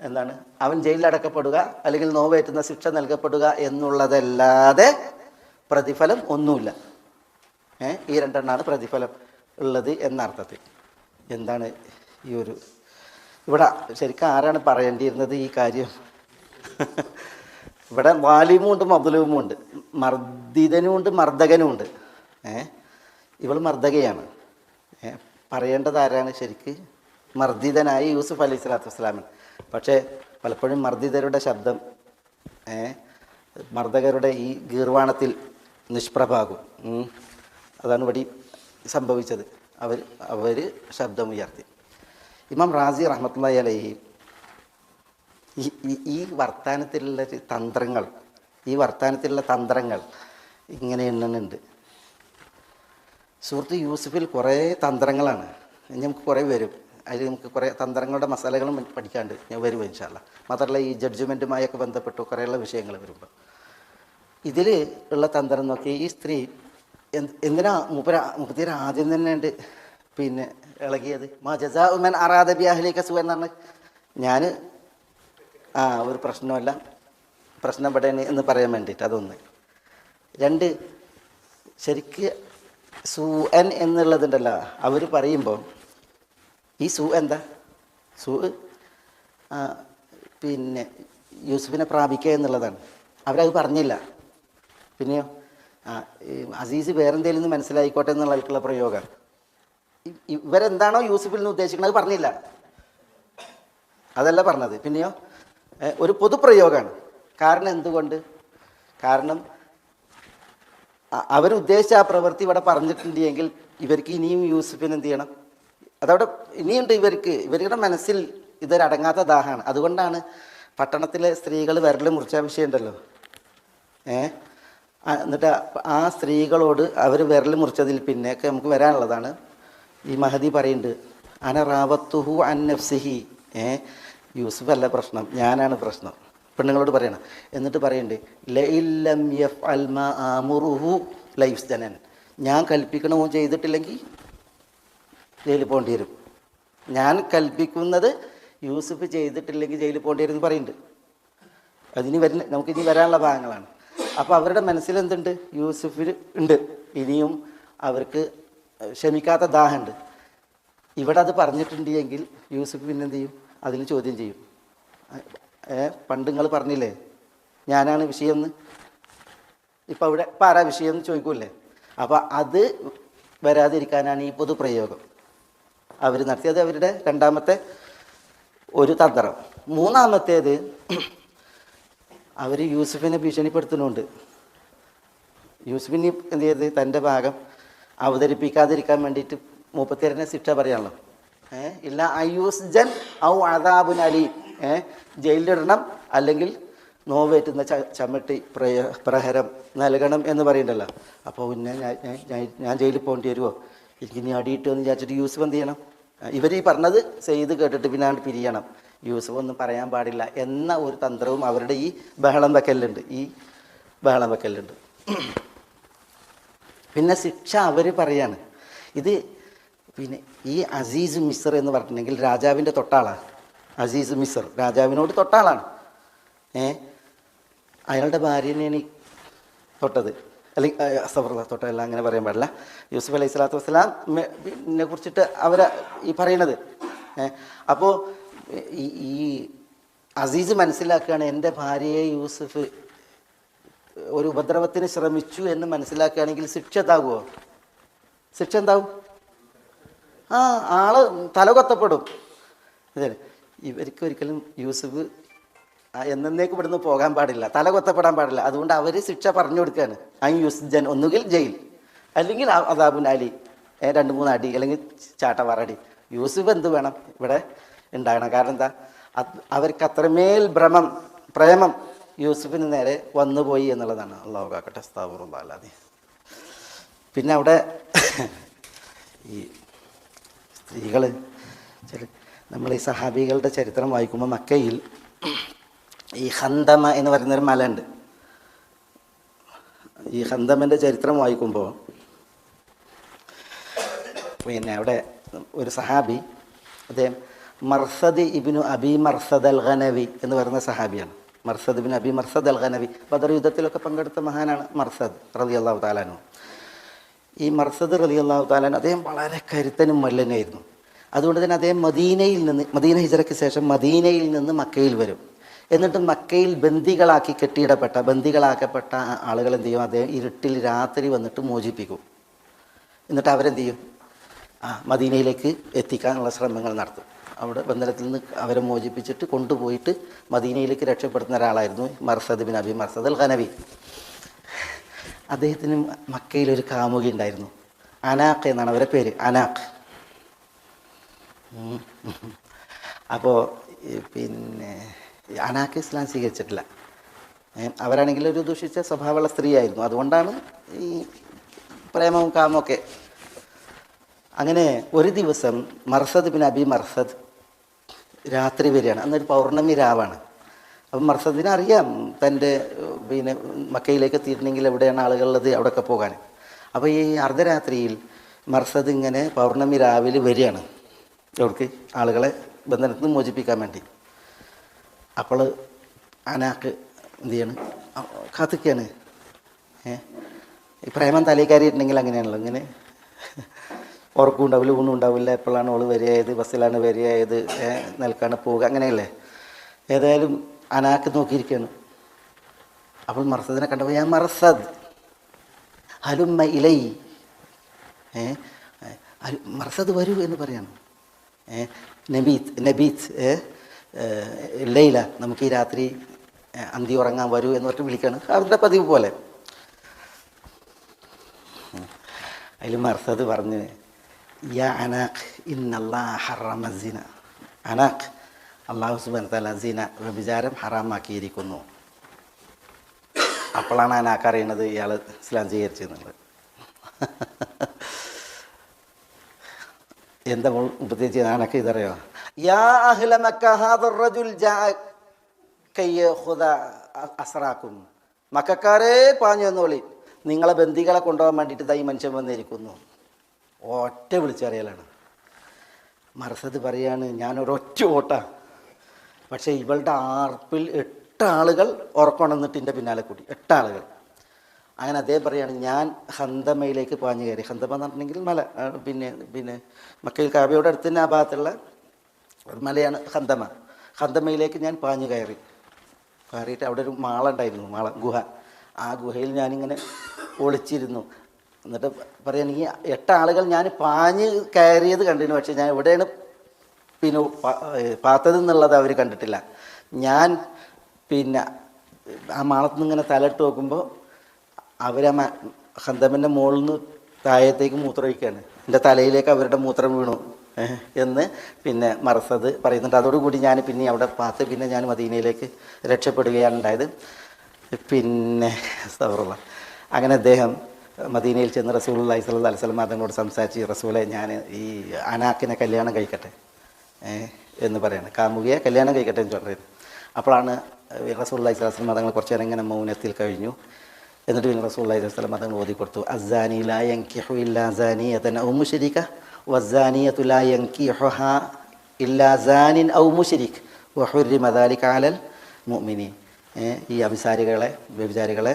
എന്താണ്? അവൻ ജയിലിൽ അടക്കപ്പെടുക അല്ലെങ്കിൽ നോവേറ്റുന്ന ശിക്ഷ നൽകപ്പെടുക എന്നുള്ളതല്ലാതെ പ്രതിഫലം ഒന്നുമില്ല. ഈ രണ്ടെണ്ണമാണ് പ്രതിഫലം ഉള്ളത് എന്നർത്ഥത്തിൽ. എന്താണ് ഈ ഒരു ഇവിടെ ശരിക്കും ആരാണ് പറയേണ്ടിയിരുന്നത് ഈ കാര്യം? ഇവിടെ വാലിമും ഉണ്ട് മദ്ലൂമും ഉണ്ട്, മർദ്ദിതനും ഉണ്ട് മർദ്ദകനും ഉണ്ട്. ഇവൾ മർദ്ദകയാണ്. പറയേണ്ടത് ആരാണ്? ശരിക്ക് മർദ്ദിതനായി യൂസുഫ് അലൈഹി സ്വലാത്തു വസ്സലാമൻ. പക്ഷേ പലപ്പോഴും മർദ്ദിതരുടെ ശബ്ദം മർദ്ദകരുടെ ഈ ഗീർവാണത്തിൽ നിഷ്പ്രഭാകും. അതാണ് ഇവിടെ സംഭവിച്ചത്. അവർ ശബ്ദമുയർത്തി. ഇമാം റാസി റഹ്മത്തുള്ളാഹി അലൈഹി ഈ വർത്താനത്തിലുള്ള തന്ത്രങ്ങൾ, ഇങ്ങനെ എണ്ണുന്നുണ്ട്. സുഹൃത്ത് യൂസുഫിൽ കുറേ തന്ത്രങ്ങളാണ്. നമുക്ക് കുറേ വരും, അതിൽ നമുക്ക് കുറേ തന്ത്രങ്ങളുടെ മസാലകളും പഠിക്കാണ്ട് ഞാൻ വരും ഇൻഷാ അല്ലാഹ്. മാത്രമല്ല ഈ ജഡ്ജ്മെൻറ്റുമായൊക്കെ ബന്ധപ്പെട്ട് കുറേയുള്ള വിഷയങ്ങൾ വരുമ്പോൾ ഇതിൽ ഉള്ള തന്ത്രം നോക്കി ഈ സ്ത്രീ എന്തിനാ മുപ്പത്തിയേഴ് ആദ്യം തന്നെ ഉണ്ട് പിന്നെ ഇളകിയത്. മാ ജസാഉ മൻ അറാദ ബി അഹ്ലിക സൂ എന്നാണ്. ഞാൻ ഒരു പ്രശ്നമല്ല, പ്രശ്നം പെടേണ് എന്ന് പറയാൻ വേണ്ടിയിട്ട് അതൊന്ന്. രണ്ട്, ശരിക്ക് സൂഅൻ എന്നുള്ളതുണ്ടല്ലോ, അവർ പറയുമ്പോൾ ഈ എന്താ പിന്നെ യൂസുഫിനെ പ്രാപിക്കുക എന്നുള്ളതാണ്. അവരത് പറഞ്ഞില്ല. പിന്നെയോ അസീസ് വേറെന്തേലും നിന്ന് മനസ്സിലായിക്കോട്ടെ എന്നുള്ളതിലേക്കുള്ള പ്രയോഗം. ഇവരെന്താണോ യൂസുഫിൽ നിന്ന് ഉദ്ദേശിക്കുന്നത് അത് പറഞ്ഞില്ല, അതല്ല പറഞ്ഞത്. പിന്നെയോ ഒരു പൊതുപ്രയോഗമാണ്. കാരണം എന്തുകൊണ്ട്? കാരണം അവരുദ്ദേശിച്ച ആ പ്രവൃത്തി ഇവിടെ പറഞ്ഞിട്ടുണ്ടെങ്കിൽ ഇവർക്ക് ഇനിയും യൂസുഫിന് എന്ത് ചെയ്യണം? അതവിടെ ഇനിയുണ്ട്. ഇവരുടെ മനസ്സിൽ ഇതൊരടങ്ങാത്ത ദാഹമാണ്. അതുകൊണ്ടാണ് പട്ടണത്തിലെ സ്ത്രീകൾ വിരൽ മുറിച്ച വിഷയം ഉണ്ടല്ലോ. എന്നിട്ട് ആ സ്ത്രീകളോട് അവർ വിരൽ മുറിച്ചതിൽ പിന്നെയൊക്കെ നമുക്ക് വരാനുള്ളതാണ്. ഈ മഹദി പറയുന്നുണ്ട്, അന റാവത്തുഹു അൻ നഫ്സിഹി, യൂസുഫ് അല്ല പ്രശ്നം, ഞാനാണ് പ്രശ്നം. പെണ്ണുങ്ങളോട് പറയണം. എന്നിട്ട് പറയുന്നുണ്ട്, ലഇല്ലം യഫ്അൽ മാ ആമുറുഹു ലയുസ്ജനൻ, ഞാൻ കൽപ്പിക്കണമോ ചെയ്തിട്ടില്ലെങ്കിൽ ജയിലിൽ പോകേണ്ടി വരും. ഞാൻ കൽപ്പിക്കുന്നത് യൂസുഫ് ചെയ്തിട്ടില്ലെങ്കിൽ ജയിലിൽ പോകേണ്ടി വരും എന്ന് പറയുന്നുണ്ട്. നമുക്കിനി വരാനുള്ള ഭാഗങ്ങളാണ്. അപ്പോൾ അവരുടെ മനസ്സിൽ എന്തുണ്ട്? യൂസുഫിൽ ഉണ്ട് ഇനിയും അവർക്ക് ക്ഷമിക്കാത്ത ദാഹമുണ്ട്. ഇവിടെ അത് പറഞ്ഞിട്ടുണ്ട് എങ്കിൽ യൂസുഫ് പിന്നെന്ത് ചെയ്യും? അതിന് ചോദ്യം ചെയ്യും. പണ്ട് നിങ്ങൾ പറഞ്ഞില്ലേ ഞാനാണ് വിഷയം എന്ന്, ഇപ്പം അവിടെ ഇപ്പം ആരാ വിഷയം എന്ന് ചോദിക്കൂല്ലേ? അപ്പോൾ അത് വരാതിരിക്കാനാണ് ഈ പൊതുപ്രയോഗം അവർ നടത്തിയത്. അവരുടെ രണ്ടാമത്തെ ഒരു തന്ത്രം. മൂന്നാമത്തേത്, അവർ യൂസുഫിനെ ഭീഷണിപ്പെടുത്തുന്നുണ്ട്. യൂസുഫിന് എന്ത് ചെയ്ത് തൻ്റെ ഭാഗം അവതരിപ്പിക്കാതിരിക്കാൻ വേണ്ടിയിട്ട് മുപ്പത്തിയേഴിനെ ശിക്ഷ പറയാണല്ലോ. ഇല്ല അയ്യൂസ്ജൻ ഔ അദാബുൻ അലീം, ജയിലിലിടണം അല്ലെങ്കിൽ നോവേറ്റുന്ന ചമ്മട്ടി പ്രഹരം നൽകണം എന്ന് പറയണ്ടല്ലോ. അപ്പോൾ പിന്നെ ഞാൻ ജയിലിൽ പോകേണ്ടി വരുമോ, എനിക്ക് ഇനി അടിയിട്ടു എന്ന് വിചാരിച്ചിട്ട് യൂസുഫ് എന്ത് ചെയ്യണം? ഇവർ ഈ പറഞ്ഞത് ചെയ്ത് കേട്ടിട്ട് പിന്നെ പിരിയണം. യൂസുഫ് ഒന്നും പറയാൻ പാടില്ല എന്ന ഒരു തന്ത്രവും അവരുടെ ഈ ബഹളം വെക്കലുണ്ട്. പിന്നെ ശിക്ഷ അവർ പറയാണ്. ഇത് പിന്നെ ഈ അസീസ് മിസ്ർ എന്ന് പറഞ്ഞിട്ടുണ്ടെങ്കിൽ രാജാവിൻ്റെ തൊട്ടാളാണ്. അസീസ് മിസർ, രാജാവിനോട് തൊട്ടാളാണ്. അയാളുടെ ഭാര്യനെയാണ് ഈ തൊട്ടത്, അല്ലെങ്കിൽ തൊട്ടല്ല, അങ്ങനെ പറയാൻ പാടില്ല. യൂസുഫ് അലൈഹി സ്വലാത്തു വസ്സലാമിനെ കുറിച്ചിട്ട് അവരെ ഈ പറയണത്. അപ്പോൾ ഈ അസീസ് മനസ്സിലാക്കുകയാണ്, എൻ്റെ ഭാര്യയെ യൂസുഫ് ഒരു ഉപദ്രവത്തിന് ശ്രമിച്ചു എന്ന് മനസ്സിലാക്കുകയാണെങ്കിൽ ശിക്ഷ എന്താകുമോ? ശിക്ഷ എന്താവും? ആള് തലകൊത്തപ്പെടും. അതെ, ഇവർക്ക് ഒരിക്കലും യൂസുഫ് എന്നേക്കും ഇവിടുന്ന് പോകാൻ പാടില്ല, തലകൊത്തപ്പെടാൻ പാടില്ല. അതുകൊണ്ട് അവർ ശിക്ഷ പറഞ്ഞു കൊടുക്കുകയാണ്. യുസ്ജൻ, ഒന്നുകിൽ ജയിൽ, അല്ലെങ്കിൽ അദാബുൻ അലി, 2-3 അടി, അല്ലെങ്കിൽ ചാട്ടവാറടി. യൂസുഫ് എന്ത് വേണം ഇവിടെ ഉണ്ടാകണം? കാരണം എന്താ? അവർക്ക് അത്രമേൽ പ്രേമം യൂസുഫിന് നേരെ വന്നുപോയി എന്നുള്ളതാണ്. അല്ലാഹു കാക്കട്ടെ. അസ്തഗ്ഫിറുല്ലാഹ്. പിന്നെ അവിടെ ഈ സ്ത്രീകൾ, നമ്മൾ ഈ സഹാബികളുടെ ചരിത്രം വായിക്കുമ്പോൾ മക്കയിൽ ഈ ഖന്തമ എന്ന് പറയുന്നൊരു മല ഉണ്ട്. ഈ ഖന്തമിൻ്റെ ചരിത്രം വായിക്കുമ്പോൾ പിന്നെ അവിടെ ഒരു സഹാബി, അദ്ദേഹം മർസദ് ഇബ്നു അബി മർസദ് അൽ ഖനവി എന്ന് പറയുന്ന സഹാബിയാണ്. മർസദ് ഇബ്നു അബി മർസദ് അൽ ഖനവി ബദർ യുദ്ധത്തിലൊക്കെ പങ്കെടുത്ത മഹാനാണ് മർസദ് റളിയല്ലാഹു തആല അൻഹു. ഈ മർസദ് റളിയല്ലാഹു തആല അൻഹു അദ്ദേഹം വളരെ കരുത്തനും മല്ലനായിരുന്നു. അതുകൊണ്ട് തന്നെ അദ്ദേഹം മദീന ഹിജ്റയ്ക്ക് ശേഷം മദീനയിൽ നിന്ന് മക്കയിൽ വരും. എന്നിട്ട് മക്കയിൽ ബന്ദികളാക്കപ്പെട്ട ആളുകൾ എന്ത് ചെയ്യും? അദ്ദേഹം ഇരുട്ടിൽ രാത്രി വന്നിട്ട് മോചിപ്പിക്കും. എന്നിട്ട് അവരെന്ത് ചെയ്യും? മദീനയിലേക്ക് എത്തിക്കാനുള്ള ശ്രമങ്ങൾ നടത്തും. അവിടെ ബന്ധനത്തിൽ നിന്ന് അവരെ മോചിപ്പിച്ചിട്ട് കൊണ്ടുപോയിട്ട് മദീനയിലേക്ക് രക്ഷപ്പെടുത്തുന്ന ഒരാളായിരുന്നു മർസദ് ബിൻ അബി മർസദ് അൽ ഖനവി. അദ്ദേഹത്തിന് മക്കയിലൊരു കാമുകി ഉണ്ടായിരുന്നു, അനാഖ് എന്നാണ് അവരുടെ പേര്, അനാഖ്. അപ്പോൾ പിന്നെ അനാഖ് ഇസ്ലാം സ്വീകരിച്ചിട്ടില്ല. അവരാണെങ്കിൽ ഒരു ദുഷിച്ച സ്വഭാവമുള്ള സ്ത്രീയായിരുന്നു. അതുകൊണ്ടാണ് ഈ പ്രേമവും കാമൊക്കെ. അങ്ങനെ ഒരു ദിവസം മർസദ് ബിൻ അബി മർസദ് രാത്രി വരികയാണ്. അന്നൊരു പൗർണമി രാവാണ്. അപ്പം മർസദിനെ അറിയാം തൻ്റെ പിന്നെ മക്കയിലേക്ക് എത്തിയിട്ടുണ്ടെങ്കിൽ എവിടെയാണ് ആളുകളുള്ളത് അവിടെയൊക്കെ പോകാൻ. അപ്പോൾ ഈ അർദ്ധരാത്രിയിൽ മർസദ് ഇങ്ങനെ പൗർണമി രാവിലെ വരികയാണ് അവർക്ക് ആളുകളെ ബന്ധനത്തിൽ നിന്ന് മോചിപ്പിക്കാൻ വേണ്ടി. അപ്പോൾ അനാക്ക് എന്ത് ചെയ്യാണ്? കാത്തിക്കുകയാണ്. ഈ പ്രേമം തലയിൽ കയറിയിട്ടുണ്ടെങ്കിൽ അങ്ങനെയാണല്ലോ, ഇങ്ങനെ ഉറക്കം ഉണ്ടാവില്ല, ഊണും ഉണ്ടാവില്ല. എപ്പോഴാണ് ഓള് വരികയത്, ബസ്സിലാണ് വരികയത്, നിൽക്കാണ് പോവുക, അങ്ങനെയല്ലേ. ഏതായാലും അനാക്ക് നോക്കിയിരിക്കുകയാണ്. അപ്പോൾ മർസദിനെ കണ്ടപ്പോൾ ഞാൻ മർസദ് ഹലുമ്മ ഇലൈ, മർസദ് വരൂ എന്ന് പറയാണ്. നബീത്ത് ലൈല, നമുക്ക് ഈ രാത്രി അന്തി ഉറങ്ങാൻ വരൂ എന്ന് പറഞ്ഞിട്ട് വിളിക്കുകയാണ്, അവരുടെ പതിവ് പോലെ. അതിൽ മർസദ് പറഞ്ഞ്, യാ അനാഖ് ഇന്നല്ലാഹ ഹറമ സിന, അനാഖ്, അല്ലാഹു സുബ്ഹാനഹു വ തആല സിന, വ്യഭിചാരം ഹറാമാക്കിയിരിക്കുന്നു. അപ്പോഴാണ് അനാഖ് അറിയണത് ഇയാൾ ഇസ്ലാം സ്വീകരിച്ചെന്നുള്ളത്. എന്താ പ്രത്യേകിച്ച് അനക്ക് ഇതറിയോ? യാ അഹ്ല മക്ക ഹാദർ റജുൽ ജാഅ കയ്യഖുദ അസ്റാകും, മക്കക്കാരെ പാഞ്ഞു വന്നോളി, നിങ്ങളെ ബന്ദികളെ കൊണ്ടുപോകാൻ വേണ്ടിയിട്ട് ഈ മനുഷ്യൻ വന്നിരിക്കുന്നു. ഒറ്റ വിളിച്ചറിയലാണ്. മർസദ് പറയാണ്, ഞാനൊരൊറ്റ ഓട്ടാ, പക്ഷേ ഇവളുടെ ആർപ്പിൽ 8 ആളുകൾ ഉറക്കണമെന്നിട്ട് എൻ്റെ പിന്നാലെ കൂടി, 8 ആളുകൾ. അങ്ങനെ അദ്ദേഹം പറയുകയാണ്, ഞാൻ ഖന്തമയിലേക്ക് പാഞ്ഞു കയറി. ഖന്തമ എന്ന് പറഞ്ഞിട്ടുണ്ടെങ്കിൽ മല, പിന്നെ മക്കയിൽ കാബയുടെ അടുത്ത് തന്നെ ആ ഭാഗത്തുള്ള മലയാണ് ഖന്തമ. ഖന്തമയിലേക്ക് ഞാൻ പാഞ്ഞു കയറിയിട്ട് അവിടെ ഒരു മാള ഉണ്ടായിരുന്നു, ഗുഹ. ആ ഗുഹയിൽ ഞാനിങ്ങനെ ഒളിച്ചിരുന്നു. എന്നിട്ട് പറയുകയാണെങ്കിൽ 8 ആളുകൾ ഞാൻ പാഞ്ഞ് കയറിയത് കണ്ടിരുന്നു, പക്ഷേ ഞാൻ എവിടെയാണ് പിന്നെ പാത്തതെന്നുള്ളത് അവർ കണ്ടിട്ടില്ല. ഞാൻ പിന്നെ ആ മാളത്തിൽ നിന്ന് ഇങ്ങനെ തലയിട്ട് നോക്കുമ്പോൾ അവർ ആ ഖന്തമിൻ്റെ മുകളിൽ നിന്ന് താഴത്തേക്ക് മൂത്രമൊഴിക്കുകയാണ്. എൻ്റെ തലയിലേക്ക് അവരുടെ മൂത്രം വീണു എന്ന് പിന്നെ മർസദ് പറയുന്നുണ്ട്. അതോടുകൂടി ഞാൻ പിന്നെ അവിടെ പാത്ത് പിന്നെ ഞാൻ മദീനയിലേക്ക് രക്ഷപ്പെടുകയാണ് ഉണ്ടായത്. പിന്നെ സൗറുള്ള അങ്ങനെ അദ്ദേഹം മദീനയിൽ ചെന്ന് റസൂലുള്ളാഹി സ്വല്ലല്ലാഹു അലൈഹി വസല്ലം തങ്ങളോട് സംസാരിച്ച്, റസൂലെ ഞാൻ ഈ അനാക്കിനെ കല്യാണം കഴിക്കട്ടെ എന്ന് പറയാണ്, കാമുകിയെ കല്യാണം കഴിക്കട്ടെ എന്ന് പറയുന്നത്. അപ്പോഴാണ് റസൂലുള്ളാഹി സ്വല്ലല്ലാഹു അലൈഹി വസല്ലം തങ്ങൾ കുറച്ച് നേരം ഇങ്ങനെ മൗനത്തിൽ കഴിഞ്ഞു. എന്നിട്ട് പിന്നെ റസൂലുള്ളാഹി സ്വല്ലല്ലാഹു അലൈഹി വസല്ലം തങ്ങൾ ഓതി കൊടുത്തു, അസ്സാനി ലാ യൻകിഹു ഇല്ലാ സാനിയതൻ ഔ മുശ്രിക വസ്സാനിയതു ലാ യൻകിഹുഹാ ഇല്ലാ സാനിൻ ഔ മുശ്രിക് വഹുരിമ ദാലിക അലൽ മുഅ്മിനീൻ. ഈ വ്യഭിചാരികളെ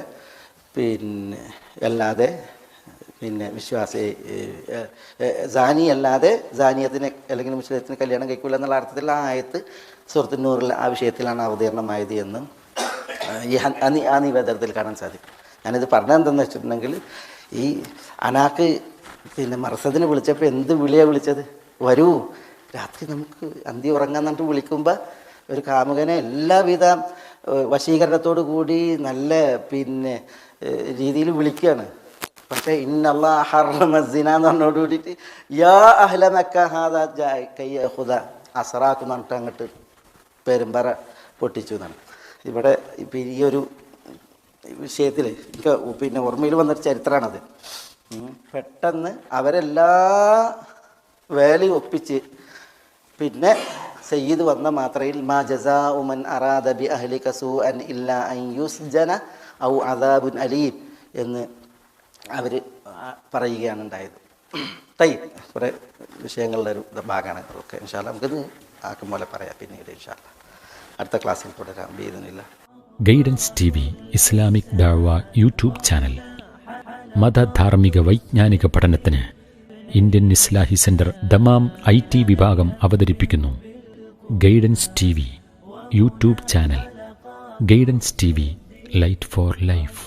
പിന്നെ അല്ലാതെ വിശ്വാസി സാനി അല്ലാതെ സാനിയത്തിനെ അല്ലെങ്കിൽ മുസ്ലിമത്തിനെ കല്യാണം കഴിക്കില്ല എന്നുള്ള അർത്ഥത്തിൽ ആ ആയത്ത് സൂറത്തുൻ നൂറിൽ ആ വിഷയത്തിലാണ് അവതീർണമായത് എന്നും ആ നിവേദനത്തിൽ കാണാൻ സാധിക്കും. ഞാനിത് പറഞ്ഞതെന്തെന്ന് വെച്ചിട്ടുണ്ടെങ്കിൽ, ഈ അനാക്ക് മർസദിനെ വിളിച്ചപ്പോൾ എന്ത് വിളിയാണ് വിളിച്ചത്? വരൂ, രാത്രി നമുക്ക് അന്തി ഉറങ്ങാൻ എന്നിട്ട് വിളിക്കുമ്പോൾ ഒരു കാമുകനെ എല്ലാവിധ വശീകരണത്തോടു കൂടി നല്ല രീതിയിൽ വിളിക്കുകയാണ്. പക്ഷേ ഇന്നല്ലാഹ ഹറമ സിന എന്ന് പറഞ്ഞോട് കൂടിയിട്ട് യാ അഹ്ല മക്ക ഹാദാ ജാഅക അസ്റാഖ് എന്ന് പറഞ്ഞിട്ട് അങ്ങോട്ട് പെരുമ്പറ പൊട്ടിച്ചു എന്നാണ്. ഇവിടെ ഇപ്പം ഈ ഒരു വിഷയത്തിൽ എനിക്ക് ഓർമ്മയിൽ വന്നൊരു ചരിത്രമാണത്. പെട്ടെന്ന് അവരെല്ലാ വേലയും ഒപ്പിച്ച് സയ്യിദ് വന്ന മാത്രയിൽ മാ ജസാഉ മൻ അറാദ ബി അഹ്ലിക സൂഅൻ ഇല്ലാ അൻ യുസ്ജന ഔ അദാബുൻ അലീം എന്ന് അവർ പറയുകയാണ് ഉണ്ടായത്. കുറേ വിഷയങ്ങളുടെ ഒരു ഭാഗമാണ് ഓക്കെ. ഇൻഷാ അല്ലാഹ് നമുക്കിത് ആക്കും പോലെ പറയാം പിന്നീട് ഇൻഷാ അല്ലാഹ് അടുത്ത ക്ലാസ്സിൽ തുടരാം ബിഇദ്നില്ലാ. ഗൈഡൻസ് TV ഇസ്ലാമിക് ദഅവ യൂട്യൂബ് ചാനൽ മതധാർമ്മിക വൈജ്ഞാനിക പഠനത്തിന് Indian Islahi centre Dammam IT വിഭാഗം അവതരിപ്പിക്കുന്നു guidance TV YouTube channel. Guidance TV light for life.